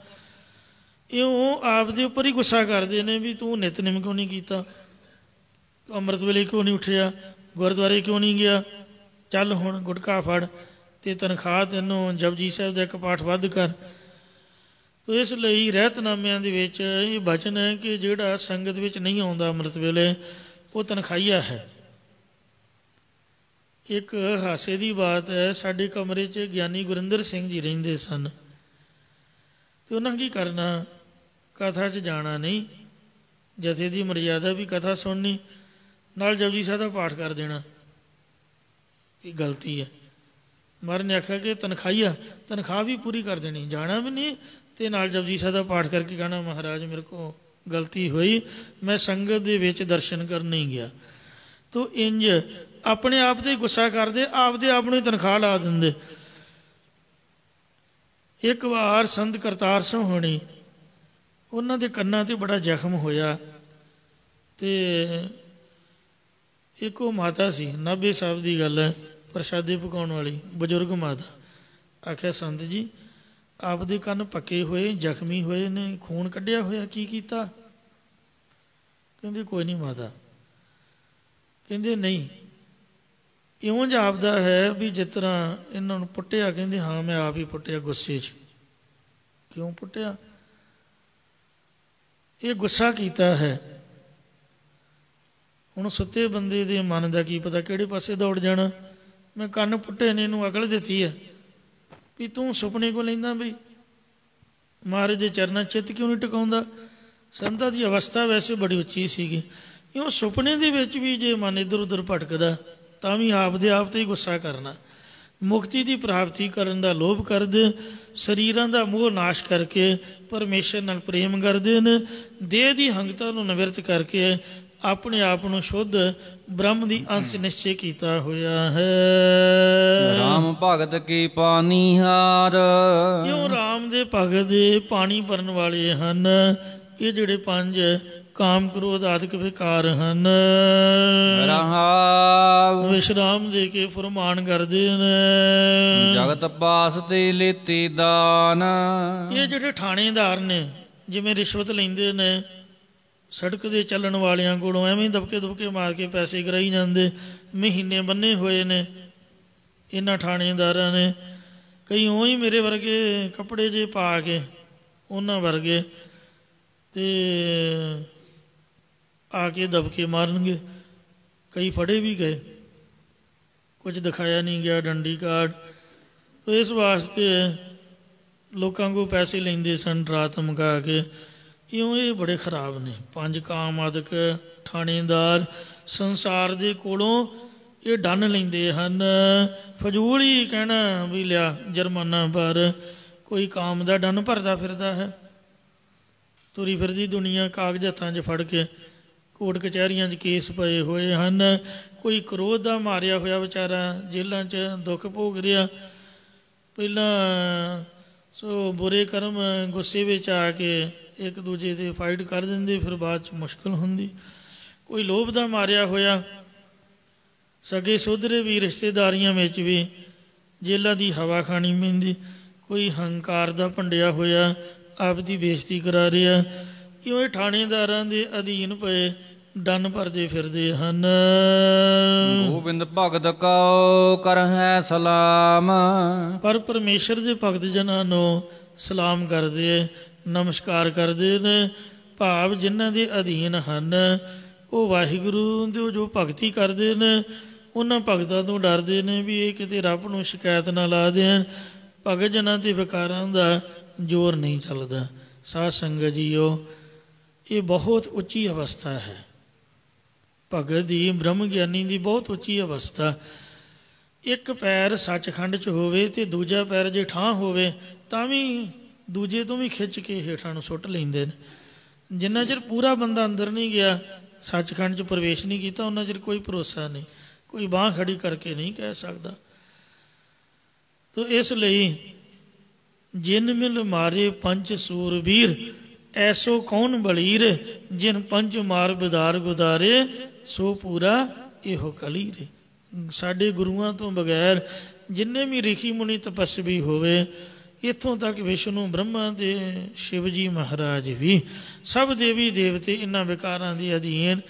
Speaker 2: ਇਉਂ ਆਪਦੇ ਉੱਪਰ ਹੀ ਗੁੱਸਾ ਕਰਦੇ ਨੇ ਵੀ ਤੂੰ ਨਿਤਨੇਮ ਕਿਉਂ ਨਹੀਂ ਕੀਤਾ, ਅੰਮ੍ਰਿਤ ਵੇਲੇ ਕਿਉਂ ਨਹੀਂ ਉੱਠਿਆ, ਗੁਰਦੁਆਰੇ ਕਿਉਂ ਨਹੀਂ ਗਿਆ, ਚੱਲ ਹੁਣ ਗੁਟਕਾ ਫੜ ਅਤੇ ਤਨਖਾਹ ਤੈਨੂੰ ਜਪਜੀ ਸਾਹਿਬ ਦਾ ਇੱਕ ਪਾਠ ਵੱਧ ਕਰ। ਤੋ ਇਸ ਲਈ ਰਹਿਤਨਾਮਿਆਂ ਦੇ ਵਿੱਚ ਇਹ ਬਚਨ ਹੈ ਕਿ ਜਿਹੜਾ ਸੰਗਤ ਵਿੱਚ ਨਹੀਂ ਆਉਂਦਾ ਅੰਮ੍ਰਿਤ ਵੇਲੇ, ਉਹ ਤਨਖਾਹੀਆ ਹੈ। ਇੱਕ ਹਾਸੇ ਦੀ ਬਾਤ ਹੈ, ਸਾਡੇ ਕਮਰੇ 'ਚ ਗਿਆਨੀ ਗੁਰਿੰਦਰ ਸਿੰਘ ਜੀ ਰਹਿੰਦੇ ਸਨ, ਅਤੇ ਉਹਨਾਂ ਕੀ ਕਰਨਾ, ਕਥਾ 'ਚ ਜਾਣਾ ਨਹੀਂ, ਜਥੇ ਦੀ ਮਰਜ਼ਾਦਾ ਵੀ ਕਥਾ ਸੁਣਨੀ, ਨਾਲ ਜਪਜੀ ਸਾਹਿਬ ਦਾ ਪਾਠ ਕਰ ਦੇਣਾ। ਇਹ ਗਲਤੀ ਹੈ। ਮਹਾਰਾਜ ਨੇ ਆਖਿਆ ਕਿ ਤਨਖਾਹੀਆ, ਤਨਖਾਹ ਵੀ ਪੂਰੀ ਕਰ ਦੇਣੀ, ਜਾਣਾ ਵੀ ਨਹੀਂ ਅਤੇ ਨਾਲ ਜਪਜੀ ਸਾਹਿਬ ਦਾ ਪਾਠ ਕਰਕੇ ਕਹਿਣਾ ਮਹਾਰਾਜ ਮੇਰੇ ਕੋਲ ਗਲਤੀ ਹੋਈ, ਮੈਂ ਸੰਗਤ ਦੇ ਵਿੱਚ ਦਰਸ਼ਨ ਕਰਨ ਨਹੀਂ ਗਿਆ। ਤੋ ਇੰਜ ਆਪਣੇ ਆਪ 'ਤੇ ਗੁੱਸਾ ਕਰਦੇ, ਆਪਦੇ ਆਪ ਨੂੰ ਹੀ ਤਨਖਾਹ ਲਾ ਦਿੰਦੇ। ਇੱਕ ਵਾਰ ਸੰਤ ਕਰਤਾਰ ਸਿੰਘ ਹੋਣੀ, ਉਹਨਾਂ ਦੇ ਕੰਨਾਂ 'ਤੇ ਬੜਾ ਜ਼ਖਮ ਹੋਇਆ, ਅਤੇ ਇੱਕ ਉਹ ਮਾਤਾ ਸੀ, ਨਾਭੇ ਸਾਹਿਬ ਦੀ ਗੱਲ ਹੈ, ਪ੍ਰਸ਼ਾਦੇ ਪਕਾਉਣ ਵਾਲੀ ਬਜ਼ੁਰਗ ਮਾਤਾ। ਆਖਿਆ ਸੰਤ ਜੀ ਆਪਦੇ ਕੰਨ ਪੱਕੇ ਹੋਏ, ਜ਼ਖਮੀ ਹੋਏ ਨੇ, ਖੂਨ ਕੱਢਿਆ ਹੋਇਆ, ਕੀ ਕੀਤਾ? ਕਹਿੰਦੇ ਕੋਈ ਨਹੀਂ ਮਾਤਾ। ਕਹਿੰਦੇ ਨਹੀਂ, ਇਉਂ ਜਾਪਦਾ ਹੈ ਵੀ ਜਿਸ ਤਰ੍ਹਾਂ ਇਹਨਾਂ ਨੂੰ ਪੁੱਟਿਆ। ਕਹਿੰਦੇ ਹਾਂ ਮੈਂ ਆਪ ਹੀ ਪੁੱਟਿਆ ਗੁੱਸੇ 'ਚ। ਕਿਉਂ ਪੁੱਟਿਆ? ਇਹ ਗੁੱਸਾ ਕੀਤਾ ਹੈ। ਹੁਣ ਸੁੱਤੇ ਬੰਦੇ ਦੇ ਮਨ ਦਾ ਕੀ ਪਤਾ ਕਿਹੜੇ ਪਾਸੇ ਦੌੜ ਜਾਣਾ। ਮੈਂ ਕੰਨ ਪੁੱਟੇ ਨੇ, ਇਹਨੂੰ ਅਕਲ ਦਿੱਤੀ ਹੈ ਵੀ ਤੂੰ ਸੁਪਨੇ ਕੋ ਲੈਂਦਾ ਬਈ ਮਹਾਰਾਜ ਦੇ ਚਰਨਾਂ ਚਿੱਤ ਕਿਉਂ ਨਹੀਂ ਟਿਕਾਉਂਦਾ। ਸੰਤਾਂ ਦੀ ਅਵਸਥਾ ਵੈਸੇ ਬੜੀ ਉੱਚੀ ਸੀਗੀ। ਇਉਂ ਸੁਪਨੇ ਦੇ ਵਿੱਚ ਵੀ ਜੇ ਮਨ ਇੱਧਰ ਉੱਧਰ ਭਟਕਦਾ ਤਾਂ ਵੀ ਆਪਦੇ ਆਪ 'ਤੇ ਹੀ ਗੁੱਸਾ ਕਰਨਾ। ਮੁਕਤੀ ਦੀ ਪ੍ਰਾਪਤੀ ਕਰਨ ਦਾ ਲੋਭ ਕਰਦੇ, ਸਰੀਰਾਂ ਦਾ ਮੋਹ ਨਾਸ਼ ਕਰਕੇ ਪਰਮੇਸ਼ਰ ਨਾਲ ਪ੍ਰੇਮ ਕਰਦੇ ਨੇ, ਦੇਹ ਦੀ ਹੰਗਤਾ ਨੂੰ ਨਿਵਰਤ ਕਰਕੇ ਆਪਣੇ ਆਪ ਨੂੰ ਸ਼ੁੱਧ ਬ੍ਰਹਮ ਦੀ ਅੰਸ਼ ਨਿਸ਼ਚੈ ਕੀਤਾ ਹੋਇਆ ਹੈ।
Speaker 1: ਰਾਮ ਭਗਤ ਕੀ ਪਾਨੀਹਾਰ,
Speaker 2: ਇਉਂ ਰਾਮ ਦੇ ਭਗਤ ਦੇ ਪਾਣੀ ਭਰਨ ਵਾਲੇ ਹਨ। ਇਹ ਜਿਹੜੇ 5 ਕਾਮ ਕ੍ਰੋਧ ਆਦਿਕ ਵਿਕਾਰ ਹਨ, ਵਿਸ਼ਰਾਮ ਦੇ ਕੇ ਫਰਮਾਨ ਕਰਦੇ ਨੇ।
Speaker 1: ਜਗਤ ਪਾਸ ਤੇ ਲੇਤੀ ਦਾਨ,
Speaker 2: ਇਹ ਜਿਹੜੇ ਥਾਣੇਦਾਰ ਨੇ, ਜਿਵੇਂ ਰਿਸ਼ਵਤ ਲੈਂਦੇ ਨੇ, ਸੜਕ ਦੇ ਚੱਲਣ ਵਾਲਿਆਂ ਕੋਲੋਂ ਐਵੇਂ ਦਬਕੇ ਦੁਬਕੇ ਮਾਰ ਕੇ ਪੈਸੇ ਕਰਾਈ ਜਾਂਦੇ। ਮਹੀਨੇ ਬੰਨੇ ਹੋਏ ਨੇ ਇਹਨਾਂ ਥਾਣੇਦਾਰਾਂ ਨੇ। ਕਈ ਉਹੀ ਮੇਰੇ ਵਰਗੇ ਕੱਪੜੇ ਜੇ ਪਾ ਕੇ ਉਹਨਾਂ ਵਰਗੇ ਅਤੇ ਆ ਕੇ ਦਬਕੇ ਮਾਰਨਗੇ। ਕਈ ਫੜੇ ਵੀ ਗਏ, ਕੁਝ ਦਿਖਾਇਆ ਨਹੀਂ ਗਿਆ ਡੰਡੀ ਕਾਰਡ। ਤੋ ਇਸ ਵਾਸਤੇ ਲੋਕਾਂ ਕੋਲ ਪੈਸੇ ਲੈਂਦੇ ਸਨ ਡਰਾ ਧਮਕਾ ਕੇ। ਇਉਂ ਇਹ ਬੜੇ ਖਰਾਬ ਨੇ। 5 ਕਾਮ ਆਦਿਕ ਥਾਣੇਦਾਰ ਸੰਸਾਰ ਦੇ ਕੋਲੋਂ ਇਹ ਡੰਨ ਲੈਂਦੇ ਹਨ। ਫਜ਼ੂਲ ਹੀ ਕਹਿਣਾ ਵੀ ਲਿਆ ਜੁਰਮਾਨਾ, ਪਰ ਕੋਈ ਕਾਮ ਦਾ ਡੰਨ ਭਰਦਾ ਫਿਰਦਾ ਹੈ। ਤੁਰੀ ਫਿਰਦੀ ਦੁਨੀਆ ਕਾਗਜ਼ ਹੱਥਾਂ 'ਚ ਫੜ ਕੇ, ਕੋਰਟ ਕਚਹਿਰੀਆਂ 'ਚ ਕੇਸ ਪਏ ਹੋਏ ਹਨ। ਕੋਈ ਕ੍ਰੋਧ ਦਾ ਮਾਰਿਆ ਹੋਇਆ ਵਿਚਾਰਾ ਜੇਲ੍ਹਾਂ 'ਚ ਦੁੱਖ ਭੋਗ ਰਿਹਾ। ਪਹਿਲਾਂ ਸੋ ਬੁਰੇ ਕਰਮ ਗੁੱਸੇ ਵਿੱਚ ਆ ਕੇ ਇੱਕ ਦੂਜੇ 'ਤੇ ਫਾਈਟ ਕਰ ਦਿੰਦੇ, ਫਿਰ ਬਾਅਦ 'ਚ ਮੁਸ਼ਕਿਲ ਹੁੰਦੀ। ਕੋਈ ਲੋਭ ਦਾ ਮਾਰਿਆ ਹੋਇਆ, ਸਗੇ ਸੋਧਰੇ ਵੀ ਰਿਸ਼ਤੇਦਾਰੀਆਂ ਵਿੱਚ ਵੀ ਜੇਲ੍ਹਾਂ ਦੀ ਹਵਾ ਖਾਣੀ ਪੈਂਦੀ। ਕੋਈ ਹੰਕਾਰ ਦਾ ਭੰਡਿਆ ਹੋਇਆ ਆਪ ਦੀ ਬੇਇੱਜ਼ਤੀ ਕਰਾ ਰਿਹਾ। ਇਉਂ ਥਾਣੇਦਾਰਾਂ ਦੇ ਅਧੀਨ ਪਏ ਡੰਨ ਭਰਦੇ ਫਿਰਦੇ ਹਨ।
Speaker 1: ਗੋਬਿੰਦ ਭਗਤ ਕਉ ਕਰਹਿ ਸਲਾਮ,
Speaker 2: ਪਰ ਪਰਮੇਸ਼ਰ ਦੇ ਭਗਤ ਜਨਾਂ ਨੂੰ ਸਲਾਮ ਕਰਦੇ, ਨਮਸਕਾਰ ਕਰਦੇ ਨੇ। ਭਾਵ ਜਿਨ੍ਹਾਂ ਦੇ ਅਧੀਨ ਹਨ ਉਹ ਵਾਹਿਗੁਰੂ ਦੇ ਜੋ ਭਗਤੀ ਕਰਦੇ ਨੇ, ਉਹਨਾਂ ਭਗਤਾਂ ਤੋਂ ਡਰਦੇ ਨੇ ਵੀ ਇਹ ਕਿਤੇ ਰੱਬ ਨੂੰ ਸ਼ਿਕਾਇਤ ਨਾ ਲਾ ਦੇਣ। ਭਗਤ ਜਨਾਂ ਦੇ ਵਿਕਾਰਾਂ ਦਾ ਜ਼ੋਰ ਨਹੀਂ ਚੱਲਦਾ। ਸਾਧ ਸੰਗਤ ਜੀਓ, ਇਹ ਬਹੁਤ ਉੱਚੀ ਅਵਸਥਾ ਹੈ। ਭਗਤ ਦੀ, ਬ੍ਰਹਮ ਗਿਆਨੀ ਦੀ ਬਹੁਤ ਉੱਚੀ ਅਵਸਥਾ। ਇੱਕ ਪੈਰ ਸੱਚਖੰਡ 'ਚ ਹੋਵੇ ਅਤੇ ਦੂਜਾ ਪੈਰ ਜੇ ਠਾਂ ਹੋਵੇ ਤਾਂ ਵੀ ਦੂਜੇ ਤੋਂ ਵੀ ਖਿੱਚ ਕੇ ਹੇਠਾਂ ਨੂੰ ਸੁੱਟ ਲੈਂਦੇ ਨੇ। ਜਿੰਨਾ ਚਿਰ ਪੂਰਾ ਬੰਦਾ ਅੰਦਰ ਨਹੀਂ ਗਿਆ, ਸੱਚਖੰਡ 'ਚ ਪ੍ਰਵੇਸ਼ ਨਹੀਂ ਕੀਤਾ, ਉਹਨਾਂ ਚਿਰ ਕੋਈ ਭਰੋਸਾ ਨਹੀਂ, ਕੋਈ ਬਾਂਹ ਖੜੀ ਕਰਕੇ ਨਹੀਂ ਕਹਿ ਸਕਦਾ। ਤੋ ਇਸ ਲਈ ਜਿਨ ਮਿਲ ਮਾਰੇ ਪੰਜ ਸੂਰਬੀਰ, ਐਸੋ ਕੌਣ ਬਲੀਰ, ਜਿਨ ਪੰਜ ਮਾਰ ਬਿਦਾਰ ਗੁਦਾਰੇ, ਸੋ ਪੂਰਾ ਇਹੋ ਕਲੀਰ। ਸਾਡੇ ਗੁਰੂਆਂ ਤੋਂ ਬਗੈਰ ਜਿੰਨੇ ਵੀ ਰਿਸ਼ੀ ਮੁਨੀ ਤਪੱਸਵੀ ਹੋਵੇ, ਇੱਥੋਂ ਤੱਕ ਵਿਸ਼ਨੂੰ ਬ੍ਰਹਮਾ ਤੇ ਸ਼ਿਵ ਜੀ ਮਹਾਰਾਜ ਵੀ, ਸਭ ਦੇਵੀ ਦੇਵਤੇ ਇਹਨਾਂ ਵਿਕਾਰਾਂ ਦੇ ਅਧੀਨ।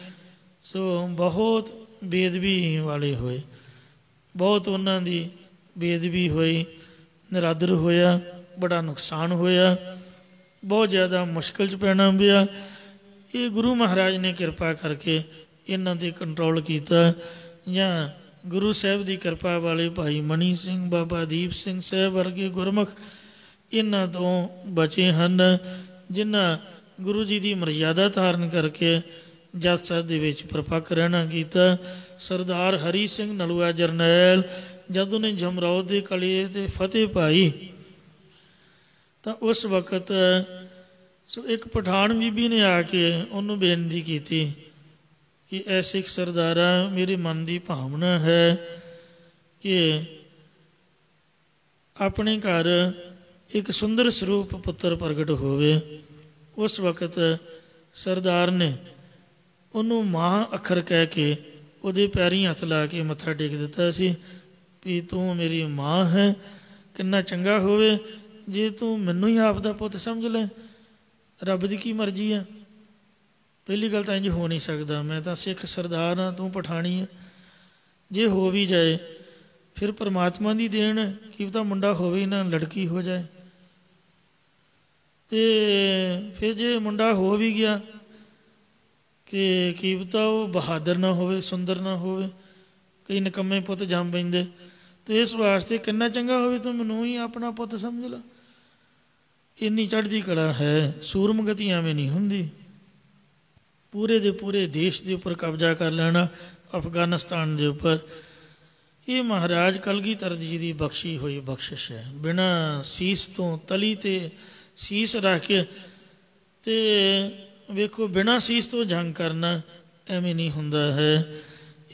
Speaker 2: ਸੋ ਬਹੁਤ ਬੇਦਬੀ ਵਾਲੇ ਹੋਏ, ਬਹੁਤ ਉਹਨਾਂ ਦੀ ਬੇਦਬੀ ਹੋਈ, ਨਿਰਾਦਰ ਹੋਇਆ, ਬੜਾ ਨੁਕਸਾਨ ਹੋਇਆ, ਬਹੁਤ ਜ਼ਿਆਦਾ ਮੁਸ਼ਕਿਲ 'ਚ ਪੈਣਾ ਪਿਆ। ਇਹ ਗੁਰੂ ਮਹਾਰਾਜ ਨੇ ਕਿਰਪਾ ਕਰਕੇ ਇਹਨਾਂ 'ਤੇ ਕੰਟਰੋਲ ਕੀਤਾ। ਜਾਂ ਗੁਰੂ ਸਾਹਿਬ ਦੀ ਕਿਰਪਾ ਵਾਲੇ ਭਾਈ ਮਣੀ ਸਿੰਘ, ਬਾਬਾ ਦੀਪ ਸਿੰਘ ਸਾਹਿਬ ਵਰਗੇ ਗੁਰਮੁਖ ਇਹਨਾਂ ਤੋਂ ਬਚੇ ਹਨ, ਜਿਨ੍ਹਾਂ ਗੁਰੂ ਜੀ ਦੀ ਮਰਯਾਦਾ ਧਾਰਨ ਕਰਕੇ ਜੱਜ ਸਾਹਿਬ ਦੇ ਵਿੱਚ ਪ੍ਰਪੱਕ ਰਹਿਣਾ ਕੀਤਾ। ਸਰਦਾਰ ਹਰੀ ਸਿੰਘ ਨਲੂਆ ਜਰਨੈਲ ਜਦ ਉਹਨੇ ਜਮਰੌਦ ਦੇ ਕਲੇ 'ਤੇ ਫਤਿਹ ਪਾਈ ਤਾਂ ਉਸ ਵਕਤ ਸੋ ਇੱਕ ਪਠਾਨ ਬੀਬੀ ਨੇ ਆ ਕੇ ਉਹਨੂੰ ਬੇਨਤੀ ਕੀਤੀ ਕਿ ਐ ਸਿੱਖ ਸਰਦਾਰਾ ਮੇਰੇ ਮਨ ਦੀ ਭਾਵਨਾ ਹੈ ਕਿ ਆਪਣੇ ਘਰ ਇੱਕ ਸੁੰਦਰ ਸਰੂਪ ਪੁੱਤਰ ਪ੍ਰਗਟ ਹੋਵੇ। ਉਸ ਵਕਤ ਸਰਦਾਰ ਨੇ ਉਹਨੂੰ ਮਾਂ ਅੱਖਰ ਕਹਿ ਕੇ ਉਹਦੇ ਪੈਰੀਂ ਹੱਥ ਲਾ ਕੇ ਮੱਥਾ ਟੇਕ ਦਿੱਤਾ ਸੀ ਵੀ ਤੂੰ ਮੇਰੀ ਮਾਂ ਹੈ। ਕਿੰਨਾ ਚੰਗਾ ਹੋਵੇ ਜੇ ਤੂੰ ਮੈਨੂੰ ਹੀ ਆਪ ਦਾ ਪੁੱਤ ਸਮਝ ਲੈ। ਰੱਬ ਦੀ ਕੀ ਮਰਜ਼ੀ ਹੈ? ਪਹਿਲੀ ਗੱਲ ਤਾਂ ਇੰਝ ਹੋ ਨਹੀਂ ਸਕਦਾ। ਮੈਂ ਤਾਂ ਸਿੱਖ ਸਰਦਾਰ ਹਾਂ, ਤੂੰ ਪਠਾਣੀ ਹੈ। ਜੇ ਹੋ ਵੀ ਜਾਏ ਫਿਰ ਪਰਮਾਤਮਾ ਦੀ ਦੇਣ, ਕੀ ਪਤਾ ਮੁੰਡਾ ਹੋਵੇ ਨਾ ਲੜਕੀ ਹੋ ਜਾਏ। ਅਤੇ ਫਿਰ ਜੇ ਮੁੰਡਾ ਹੋ ਵੀ ਗਿਆ ਕਿ ਕੀ ਪਤਾ ਉਹ ਬਹਾਦਰ ਨਾ ਹੋਵੇ, ਸੁੰਦਰ ਨਾ ਹੋਵੇ, ਕਈ ਨਿਕੰਮੇ ਪੁੱਤ ਜੰਮ ਪੈਂਦੇ। ਅਤੇ ਇਸ ਵਾਸਤੇ ਕਿੰਨਾ ਚੰਗਾ ਹੋਵੇ ਤੂੰ ਮੈਨੂੰ ਹੀ ਆਪਣਾ ਪੁੱਤ ਸਮਝ ਲਾ। ਇੰਨੀ ਚੜ੍ਹਦੀ ਕਲਾ ਹੈ। ਸੂਰਮਗਤੀ ਐਵੇਂ ਨਹੀਂ ਹੁੰਦੀ। ਪੂਰੇ ਦੇ ਪੂਰੇ ਦੇਸ਼ ਦੇ ਉੱਪਰ ਕਬਜ਼ਾ ਕਰ ਲੈਣਾ, ਅਫਗਾਨਿਸਤਾਨ ਦੇ ਉੱਪਰ। ਇਹ ਮਹਾਰਾਜ ਕਲਗੀਧਰ ਜੀ ਦੀ ਬਖਸ਼ੀ ਹੋਈ ਬਖਸ਼ਿਸ਼ ਹੈ। ਬਿਨਾਂ ਸੀਸ ਤੋਂ ਤਲੀ 'ਤੇ ਸੀਸ ਰੱਖ ਕੇ ਅਤੇ ਵੇਖੋ ਬਿਨਾਂ ਸੀਸ ਤੋਂ ਜੰਗ ਕਰਨਾ ਐਵੇਂ ਨਹੀਂ ਹੁੰਦਾ ਹੈ।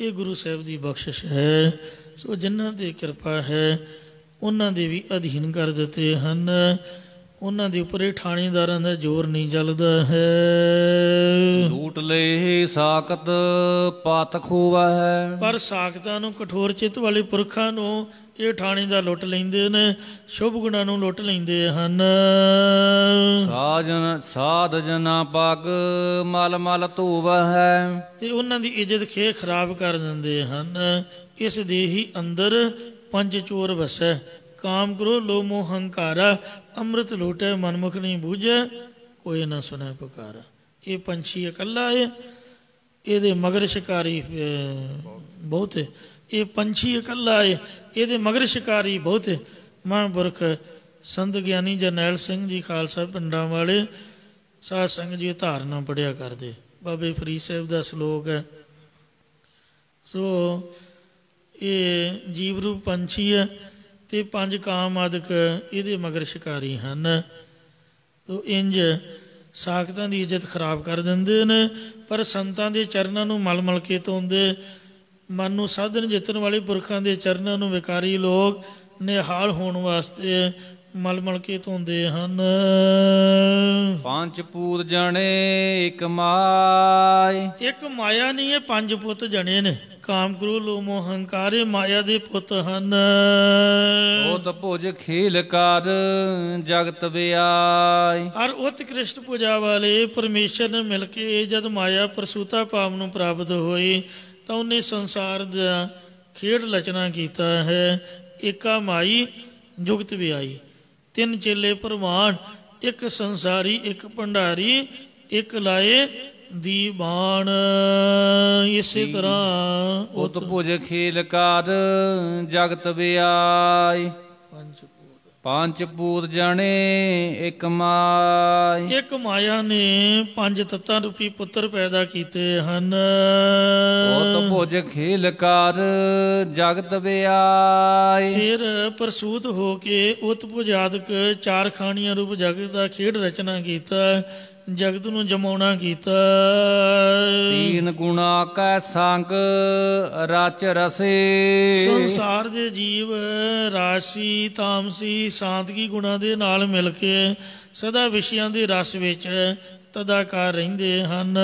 Speaker 2: ਇਹ ਗੁਰੂ ਸਾਹਿਬ ਦੀ ਬਖਸ਼ਿਸ਼ ਹੈ। ਸੋ ਜਿਨ੍ਹਾਂ 'ਤੇ ਕਿਰਪਾ ਹੈ ਉਹਨਾਂ ਦੇ ਵੀ ਅਧੀਨ ਕਰ ਦਿੱਤੇ ਹਨ। ਉਹਨਾਂ ਦੇ ਉੱਪਰ ਇਹ ਠਾਣੇਦਾਰਾਂ ਦਾ ਜ਼ੋਰ ਨਹੀਂ ਚੱਲਦਾ ਹੈ।
Speaker 1: ਲੂਟ ਲੈ ਸਾਕਤ ਪਾਤ ਖੂਵਾ ਹੈ।
Speaker 2: ਪਰ ਸਾਕਤਾਂ ਨੂੰ, ਕਠੋਰ ਚਿੱਤ ਵਾਲੇ ਪੁਰਖਾਂ ਨੂੰ ਇਹ ਠਾਣੇਦਾਰ ਲੁੱਟ ਲੈਂਦੇ ਨੇ, ਸ਼ੁਭ ਗੁਣਾਂ ਨੂੰ ਲੁੱਟ ਲੈਂਦੇ ਹਨ।
Speaker 1: ਸਾਧ ਜਨਾ ਪੱਗ ਮਲ ਮਲ ਧੂਵ ਹੈ।
Speaker 2: ਤੇ ਉਹਨਾਂ ਦੀ ਇੱਜ਼ਤ ਖੇ ਖਰਾਬ ਕਰ ਦਿੰਦੇ ਹਨ। ਇਸ ਦੇ ਹੀ ਅੰਦਰ ਪੰਜ ਚੋਰ ਵਸੈ, ਕਾਮ ਕਰੋ ਲੋ ਮੋਹ ਹੰਕਾਰਾ, ਅੰਮ੍ਰਿਤ ਲੋਟੈ ਮਨਮੁਖ ਨਹੀਂ ਬੂਝੈ, ਕੋਈ ਨਾ ਸੁਣੈ ਪੁਕਾਰਾ। ਇਹ ਪੰਛੀ ਇਕੱਲਾ ਹੈ, ਇਹਦੇ ਮਗਰ ਸ਼ਿਕਾਰੀ ਬਹੁਤ ਹੈ। ਇਹ ਪੰਛੀ ਇਕੱਲਾ ਹੈ, ਇਹਦੇ ਮਗਰ ਸ਼ਿਕਾਰੀ ਬਹੁਤ ਹੈ। ਮਹਾਂਪੁਰਖ ਸੰਤ ਗਿਆਨੀ ਜਰਨੈਲ ਸਿੰਘ ਜੀ ਖਾਲਸਾ ਪਿੰਡਾਂ ਵਾਲੇ ਸਾਧ ਸੰਗਤ ਜੀ ਧਾਰਨਾ ਪੜ੍ਹਿਆ ਕਰਦੇ। ਬਾਬੇ ਫਰੀਦ ਸਾਹਿਬ ਦਾ ਸਲੋਕ ਹੈ। ਸੋ ਇਹ ਜੀਵ ਰੂਪ ਪੰਛੀ ਹੈ ਅਤੇ ਪੰਜ ਕਾਮ ਆਦਿਕ ਇਹਦੇ ਮਗਰ ਸ਼ਿਕਾਰੀ ਹਨ। ਤੋ ਇੰਝ ਸਾਕਤਾਂ ਦੀ ਇੱਜ਼ਤ ਖਰਾਬ ਕਰ ਦਿੰਦੇ ਨੇ। ਪਰ ਸੰਤਾਂ ਦੇ ਚਰਨਾਂ ਨੂੰ ਮਲ ਮਲ ਕੇ ਧੋਂਦੇ। ਮਨ ਨੂੰ ਸਾਧਨ ਜਿੱਤਣ ਵਾਲੇ ਪੁਰਖਾਂ ਦੇ ਚਰਨਾਂ ਨੂੰ ਵਿਕਾਰੀ ਲੋਕ ਨਿਹਾਲ ਹੋਣ ਵਾਸਤੇ ਮਲ ਮਲ ਕੇ ਧੋਂਦੇ ਹਨ।
Speaker 1: ਪੰਜ ਪੂਤ ਜਣੇ ਇੱਕ ਮਾਇ।
Speaker 2: ਇੱਕ ਮਾਇਆ ਨਹੀਂ ਹੈ, ਪੰਜ ਪੁੱਤ ਜਣੇ ਨੇ। ਕਾਮ ਕ੍ਰੋਧ ਲੋਭ ਮੋਹ ਹੰਕਾਰੇ ਮਾਇਆ ਦੇ ਪੁੱਤ ਹਨ।
Speaker 1: ਉਤ ਭੁਜ ਖੇਲ ਕਰ ਜਗਤ ਵਿਆਈ।
Speaker 2: ਔਰ ਉਤਕ੍ਰਿਸ਼ਟ ਪੂਜਾ ਵਾਲੇ ਪਰਮੇਸ਼ਰ ਨੇ ਮਿਲ ਕੇ ਜਦ ਮਾਇਆ ਪ੍ਰਸੂਤਾ ਭਾਵ ਨੂੰ ਪ੍ਰਾਪਤ ਹੋਈ ਤਾਂ ਉਹਨੇ ਸੰਸਾਰ ਦਾ ਖੇਡ ਰਚਨਾ ਕੀਤਾ ਹੈ। ਏਕਾ ਮਾਈ ਜੁਗਤ ਵਿਆਈ। ਤਿੰਨ ਚੇਲੇ ਪ੍ਰਵਾਨ, ਇੱਕ ਸੰਸਾਰੀ, ਇੱਕ ਭੰਡਾਰੀ, ਇੱਕ ਲਾਏ ਦੀ ਬਾਣ। ਇਸੇ ਤਰ੍ਹਾਂ
Speaker 1: ਉਤ ਭੁਜ ਖੇਲ ਕਰ ਜਗਤ ਵਿਆਈ। ਪੰਜ ਪੂਤ ਜਣੇ ਇੱਕ ਮਾਈ। ਇੱਕ
Speaker 2: ਮਾਇਆ ਨੇ ਪੰਜ ਤੱਤਾਂ ਰੂਪੀ ਪੁੱਤਰ ਪੈਦਾ ਕੀਤੇ ਹਨ।
Speaker 1: ਉਤ ਭੁਜ ਖੇਲ ਕਰ ਜਗਤ ਵਿਆਈ।
Speaker 2: ਫਿਰ ਪ੍ਰਸੂਤ ਹੋ ਕੇ ਉਤ ਭੁਜ ਆਦਿਕ ਚਾਰ ਖਾਣੀਆਂ ਰੂਪ ਜਗਤ ਦਾ ਖੇਡ ਰਚਨਾ ਕੀਤਾ, ਜਗਤ ਨੂੰ ਜਮਾਉਣਾ ਕੀਤਾ।
Speaker 1: ਤੀਨ ਗੁਣਾ ਕੈ ਸੰਗ ਰਚ ਰਸੇ।
Speaker 2: ਸੰਸਾਰ ਦੇ ਜੀਵ ਰਾਜਸੀ, ਤਾਮਸੀ, ਸਾਂਤਕੀ ਗੁਣਾਂ ਦੇ ਨਾਲ ਮਿਲ ਕੇ ਸਦਾ ਵਿਸ਼ਿਆਂ ਦੇ ਰਸ ਵਿੱਚ ਤਦਾਕਾਰ ਰਹਿੰਦੇ ਹਨ।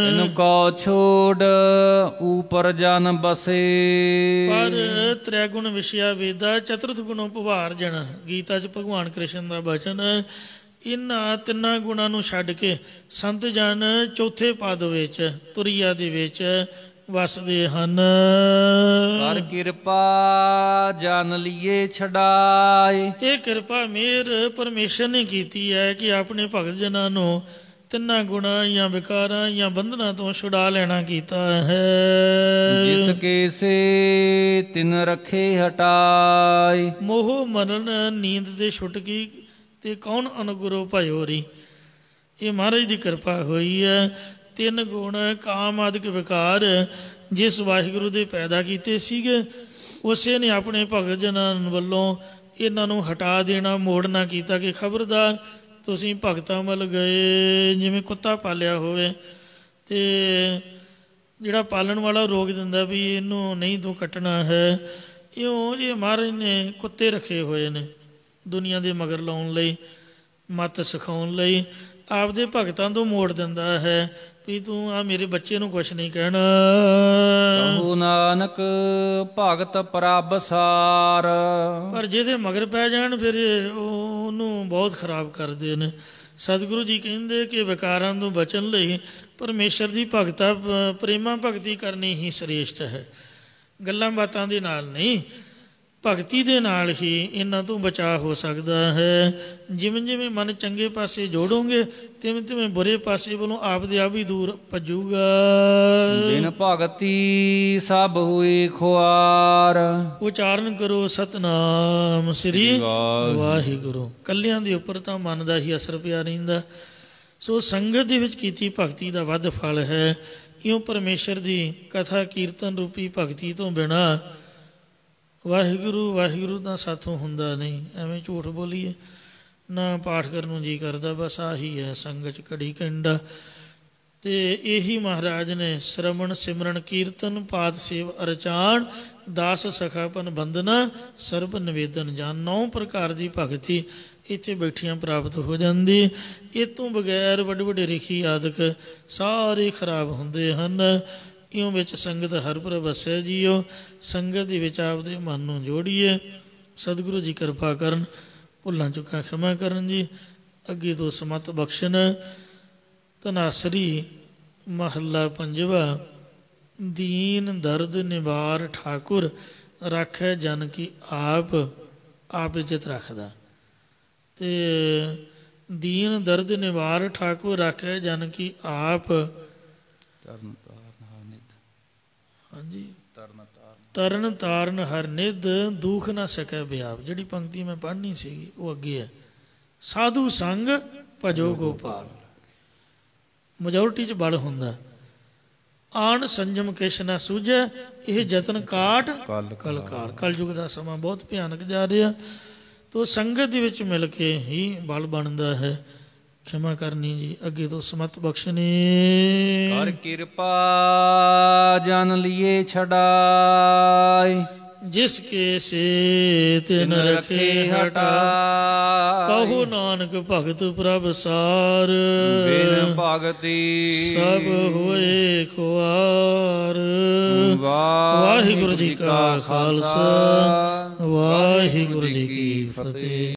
Speaker 1: ਇਨ ਕੋ ਛੋੜ ਉਪਰ ਜਨ ਬਸੇ।
Speaker 2: ਪਰ ਤ੍ਰੈਗੁਣ ਵਿਸ਼ਿਆ ਵੇਦਾ ਚਤੁਰਥ ਗੁਣੋਂ ਭਵਾਰ ਜਨ। ਗੀਤਾ 'ਚ ਭਗਵਾਨ ਕ੍ਰਿਸ਼ਨ ਦਾ ਬਚਨ। ਇਹਨਾਂ ਤਿੰਨਾਂ ਗੁਣਾਂ ਨੂੰ ਛੱਡ ਕੇ ਸੰਤ ਜਨ ਚੌਥੇ ਪਦ ਵਿੱਚ, ਤੁਰੀਆ ਦੇ ਵਿੱਚ ਵਸਦੇ ਹਨ।
Speaker 1: ਕਰ ਕਿਰਪਾ ਜਨ ਲੀਏ ਛਡਾਏ।
Speaker 2: ਇਹ ਕਿਰਪਾ ਮਿਹਰ ਪਰਮੇਸ਼ਰ ਨੇ ਕੀਤੀ ਹੈ ਕਿ ਆਪਣੇ ਭਗਤ ਜਨਾਂ ਨੂੰ ਤਿੰਨਾਂ ਗੁਣਾਂ ਜਾਂ ਵਿਕਾਰਾਂ ਜਾਂ ਬੰਧਨਾਂ ਤੋਂ ਛੁਡਾ ਲੈਣਾ ਕੀਤਾ ਹੈ।
Speaker 1: ਜਿਸ ਕੇ ਸੇ ਤਿਨ ਰੱਖੇ ਹਟਾਏ।
Speaker 2: ਮੋਹ ਮਰਨ ਨੀਂਦ ਤੇ ਛੁਟਕੀ ਤੇ ਕੌਣ ਅਨੁਗੁਰੂ ਭਇਓਰੀ। ਇਹ ਮਹਾਰਾਜ ਦੀ ਕਿਰਪਾ ਹੋਈ ਹੈ। ਤਿੰਨ ਗੁਣ ਕਾਮ ਆਦਿਕ ਵਿਕਾਰ ਜਿਸ ਵਾਹਿਗੁਰੂ ਦੇ ਪੈਦਾ ਕੀਤੇ ਸੀਗੇ, ਉਸੇ ਨੇ ਆਪਣੇ ਭਗਤ ਜਨਾਂ ਵੱਲੋਂ ਇਹਨਾਂ ਨੂੰ ਹਟਾ ਦੇਣਾ, ਮੋੜਨਾ ਕੀਤਾ ਕਿ ਖਬਰਦਾਰ ਤੁਸੀਂ ਭਗਤਾਂ ਵੱਲ ਗਏ ਜਿਵੇਂ ਕੁੱਤਾ ਪਾਲਿਆ ਹੋਵੇ ਅਤੇ ਜਿਹੜਾ ਪਾਲਣ ਵਾਲਾ ਰੋਕ ਦਿੰਦਾ ਵੀ ਇਹਨੂੰ ਨਹੀਂ ਤੂੰ ਕੱਟਣਾ ਹੈ, ਇਹ ਮਹਾਰਾਜ ਨੇ ਕੁੱਤੇ ਰੱਖੇ ਹੋਏ ਨੇ ਦੁਨੀਆ ਦੇ ਮਗਰ ਲਾਉਣ ਲਈ, ਮੱਤ ਸਿਖਾਉਣ ਲਈ। ਆਪਦੇ ਭਗਤਾਂ ਤੋਂ ਮੋੜ ਦਿੰਦਾ ਹੈ ਵੀ ਤੂੰ ਆ ਮੇਰੇ ਬੱਚੇ ਨੂੰ ਕੁਛ ਨਹੀਂ ਕਹਿਣਾ।
Speaker 1: ਕਹੂ ਨਾਨਕ ਭਗਤ ਪ੍ਰਭ ਸਾਰ।
Speaker 2: ਪਰ ਜਿਹਦੇ ਮਗਰ ਪੈ ਜਾਣ ਫਿਰ ਉਹਨੂੰ ਬਹੁਤ ਖਰਾਬ ਕਰਦੇ ਨੇ। ਸਤਿਗੁਰੂ ਜੀ ਕਹਿੰਦੇ ਕਿ ਵਿਕਾਰਾਂ ਤੋਂ ਬਚਣ ਲਈ ਪਰਮੇਸ਼ਰ ਦੀ ਭਗਤਾ ਪ੍ਰੇਮਾ ਭਗਤੀ ਕਰਨੀ ਹੀ ਸ੍ਰੇਸ਼ਟ ਹੈ। ਗੱਲਾਂ ਬਾਤਾਂ ਦੇ ਨਾਲ ਨਹੀਂ, ਭਗਤੀ ਦੇ ਨਾਲ ਹੀ ਇਹਨਾਂ ਤੋਂ ਬਚਾਅ ਹੋ ਸਕਦਾ ਹੈ। ਜਿਵੇਂ ਜਿਵੇਂ ਮਨ ਚੰਗੇ ਪਾਸੇ ਜੋੜੋਗੇ ਤਿਵੇਂ ਤਿਵੇਂ ਬੁਰੇ ਪਾਸੇ ਵੱਲੋਂ ਆਪ ਦੇ ਆਪ ਹੀ ਦੂਰ ਭੱਜੂਗਾ।
Speaker 1: ਬਿਨ ਭਗਤੀ ਸਭ ਹੋਈ ਖੁਆਰ।
Speaker 2: ਉਚਾਰਨ ਕਰੋ ਸਤਨਾਮ ਸ੍ਰੀ ਵਾਹਿਗੁਰੂ। ਕੱਲਿਆਂ ਦੇ ਉੱਪਰ ਤਾਂ ਮਨ ਦਾ ਹੀ ਅਸਰ ਪਿਆ ਰਹਿੰਦਾ। ਸੋ ਸੰਗਤ ਦੇ ਵਿੱਚ ਕੀਤੀ ਭਗਤੀ ਦਾ ਵੱਧ ਫਲ ਹੈ। ਇਉਂ ਪਰਮੇਸ਼ਰ ਦੀ ਕਥਾ ਕੀਰਤਨ ਰੂਪੀ ਭਗਤੀ ਤੋਂ ਬਿਨਾਂ ਵਾਹਿਗੁਰੂ ਵਾਹਿਗੁਰੂ ਤਾਂ ਸਾਥੋਂ ਹੁੰਦਾ ਨਹੀਂ। ਐਵੇਂ ਝੂਠ ਬੋਲੀਏ, ਨਾ ਪਾਠ ਕਰਨ ਨੂੰ ਜੀ ਕਰਦਾ। ਬਸ ਆਹੀ ਹੈ ਸੰਗਤ 'ਚ ਘੜੀ ਕੰਡਾ। ਅਤੇ ਇਹੀ ਮਹਾਰਾਜ ਨੇ ਸ਼ਰਵਣ ਸਿਮਰਨ ਕੀਰਤਨ ਪਾਦ ਸੇਵ ਅਰਚਾਣ ਦਾਸ ਸਖਾਪਨ ਬੰਦਨਾ ਸਰਬ ਨਿਵੇਦਨ ਜਾਨ। 9 ਪ੍ਰਕਾਰ ਦੀ ਭਗਤੀ ਇੱਥੇ ਬੈਠੀਆਂ ਪ੍ਰਾਪਤ ਹੋ ਜਾਂਦੀ। ਇਹ ਤੋਂ ਬਗੈਰ ਵੱਡੇ ਵੱਡੇ ਰਿਖੀ ਆਦਿਕ ਸਾਰੇ ਖਰਾਬ ਹੁੰਦੇ ਹਨ। ਇਉਂ ਵਿੱਚ ਸੰਗਤ ਹਰ ਪ੍ਰਭ ਵਸੈ ਜੀਓ। ਸੰਗਤ ਦੇ ਵਿੱਚ ਆਪਦੇ ਮਨ ਨੂੰ ਜੋੜੀਏ। ਸਤਿਗੁਰੂ ਜੀ ਕਿਰਪਾ ਕਰਨ, ਭੁੱਲਾਂ ਚੁੱਕਾਂ ਖਿਮਾ ਕਰਨ ਜੀ, ਅੱਗੇ ਤੋਂ ਸਮਤ ਬਖਸ਼ਣ। ਧਨਾਸਰੀ ਮਹੱਲਾ ਪੰਜਵਾ। ਦੀਨ ਦਰਦ ਨਿਵਾਰ ਠਾਕੁਰ ਰਾਖੈ ਜਨ ਕੀ ਆਪ ਇੱਜ਼ਤ ਰੱਖਦਾ। ਅਤੇ ਦੀਨ ਦਰਦ ਨਿਵਾਰ ਠਾਕੁਰ ਰਾਖੈ ਜਨ ਕੀ ਆਪ। ਹਾਂਜੀ, ਤਰਨ ਤਾਰਨ ਹਰ ਨਿਧ ਦੁੱਖ ਨਾ ਸਕੈ ਵਿਆਪ। ਜਿਹੜੀ ਪੰਕਤੀ ਮੈਂ ਪੜ੍ਹਨੀ ਸੀਗੀ ਉਹ ਅੱਗੇ ਹੈ। ਸਾਧੂ ਸੰਗ ਭਜੋ ਗੋਪਾਲ। ਮੈਜੋਰਟੀ 'ਚ ਬਲ ਹੁੰਦਾ। ਆਣ ਸੰਜਮ ਕਿਛ ਨਾ ਸੂਝੈ ਇਹ ਯਤਨ ਕਾਟ ਕਲਕਾਲ। ਕਲਯੁਗ ਦਾ ਸਮਾਂ ਬਹੁਤ ਭਿਆਨਕ ਜਾ ਰਿਹਾ। ਤੋ ਸੰਗਤ ਦੇ ਵਿੱਚ ਮਿਲ ਕੇ ਹੀ ਬਲ ਬਣਦਾ ਹੈ। ਖਿਮਾ ਕਰਨੀ ਜੀ, ਅੱਗੇ ਤੋਂ ਸਮਤ ਬਖਸ਼ਣੀ।
Speaker 1: ਕਰ ਕਿਰਪਾ ਜਨ ਲਿਏ ਛਡਾਏ
Speaker 2: ਜਿਸ ਕੇ ਸੇ ਤਿਨ ਰਖੇ ਹਟਾਏ। ਕਹੋ ਨਾਨਕ ਭਗਤ ਪ੍ਰਭ ਸਾਰ
Speaker 1: ਬਿਨ ਭਗਤੀ
Speaker 2: ਸਭ ਹੋਏ ਖੁਆਰ। ਵਾਹਿਗੁਰੂ ਜੀ ਕਾ ਖਾਲਸਾ ਵਾਹਿਗੁਰੂ ਜੀ ਕੀ ਫਤਿਹ।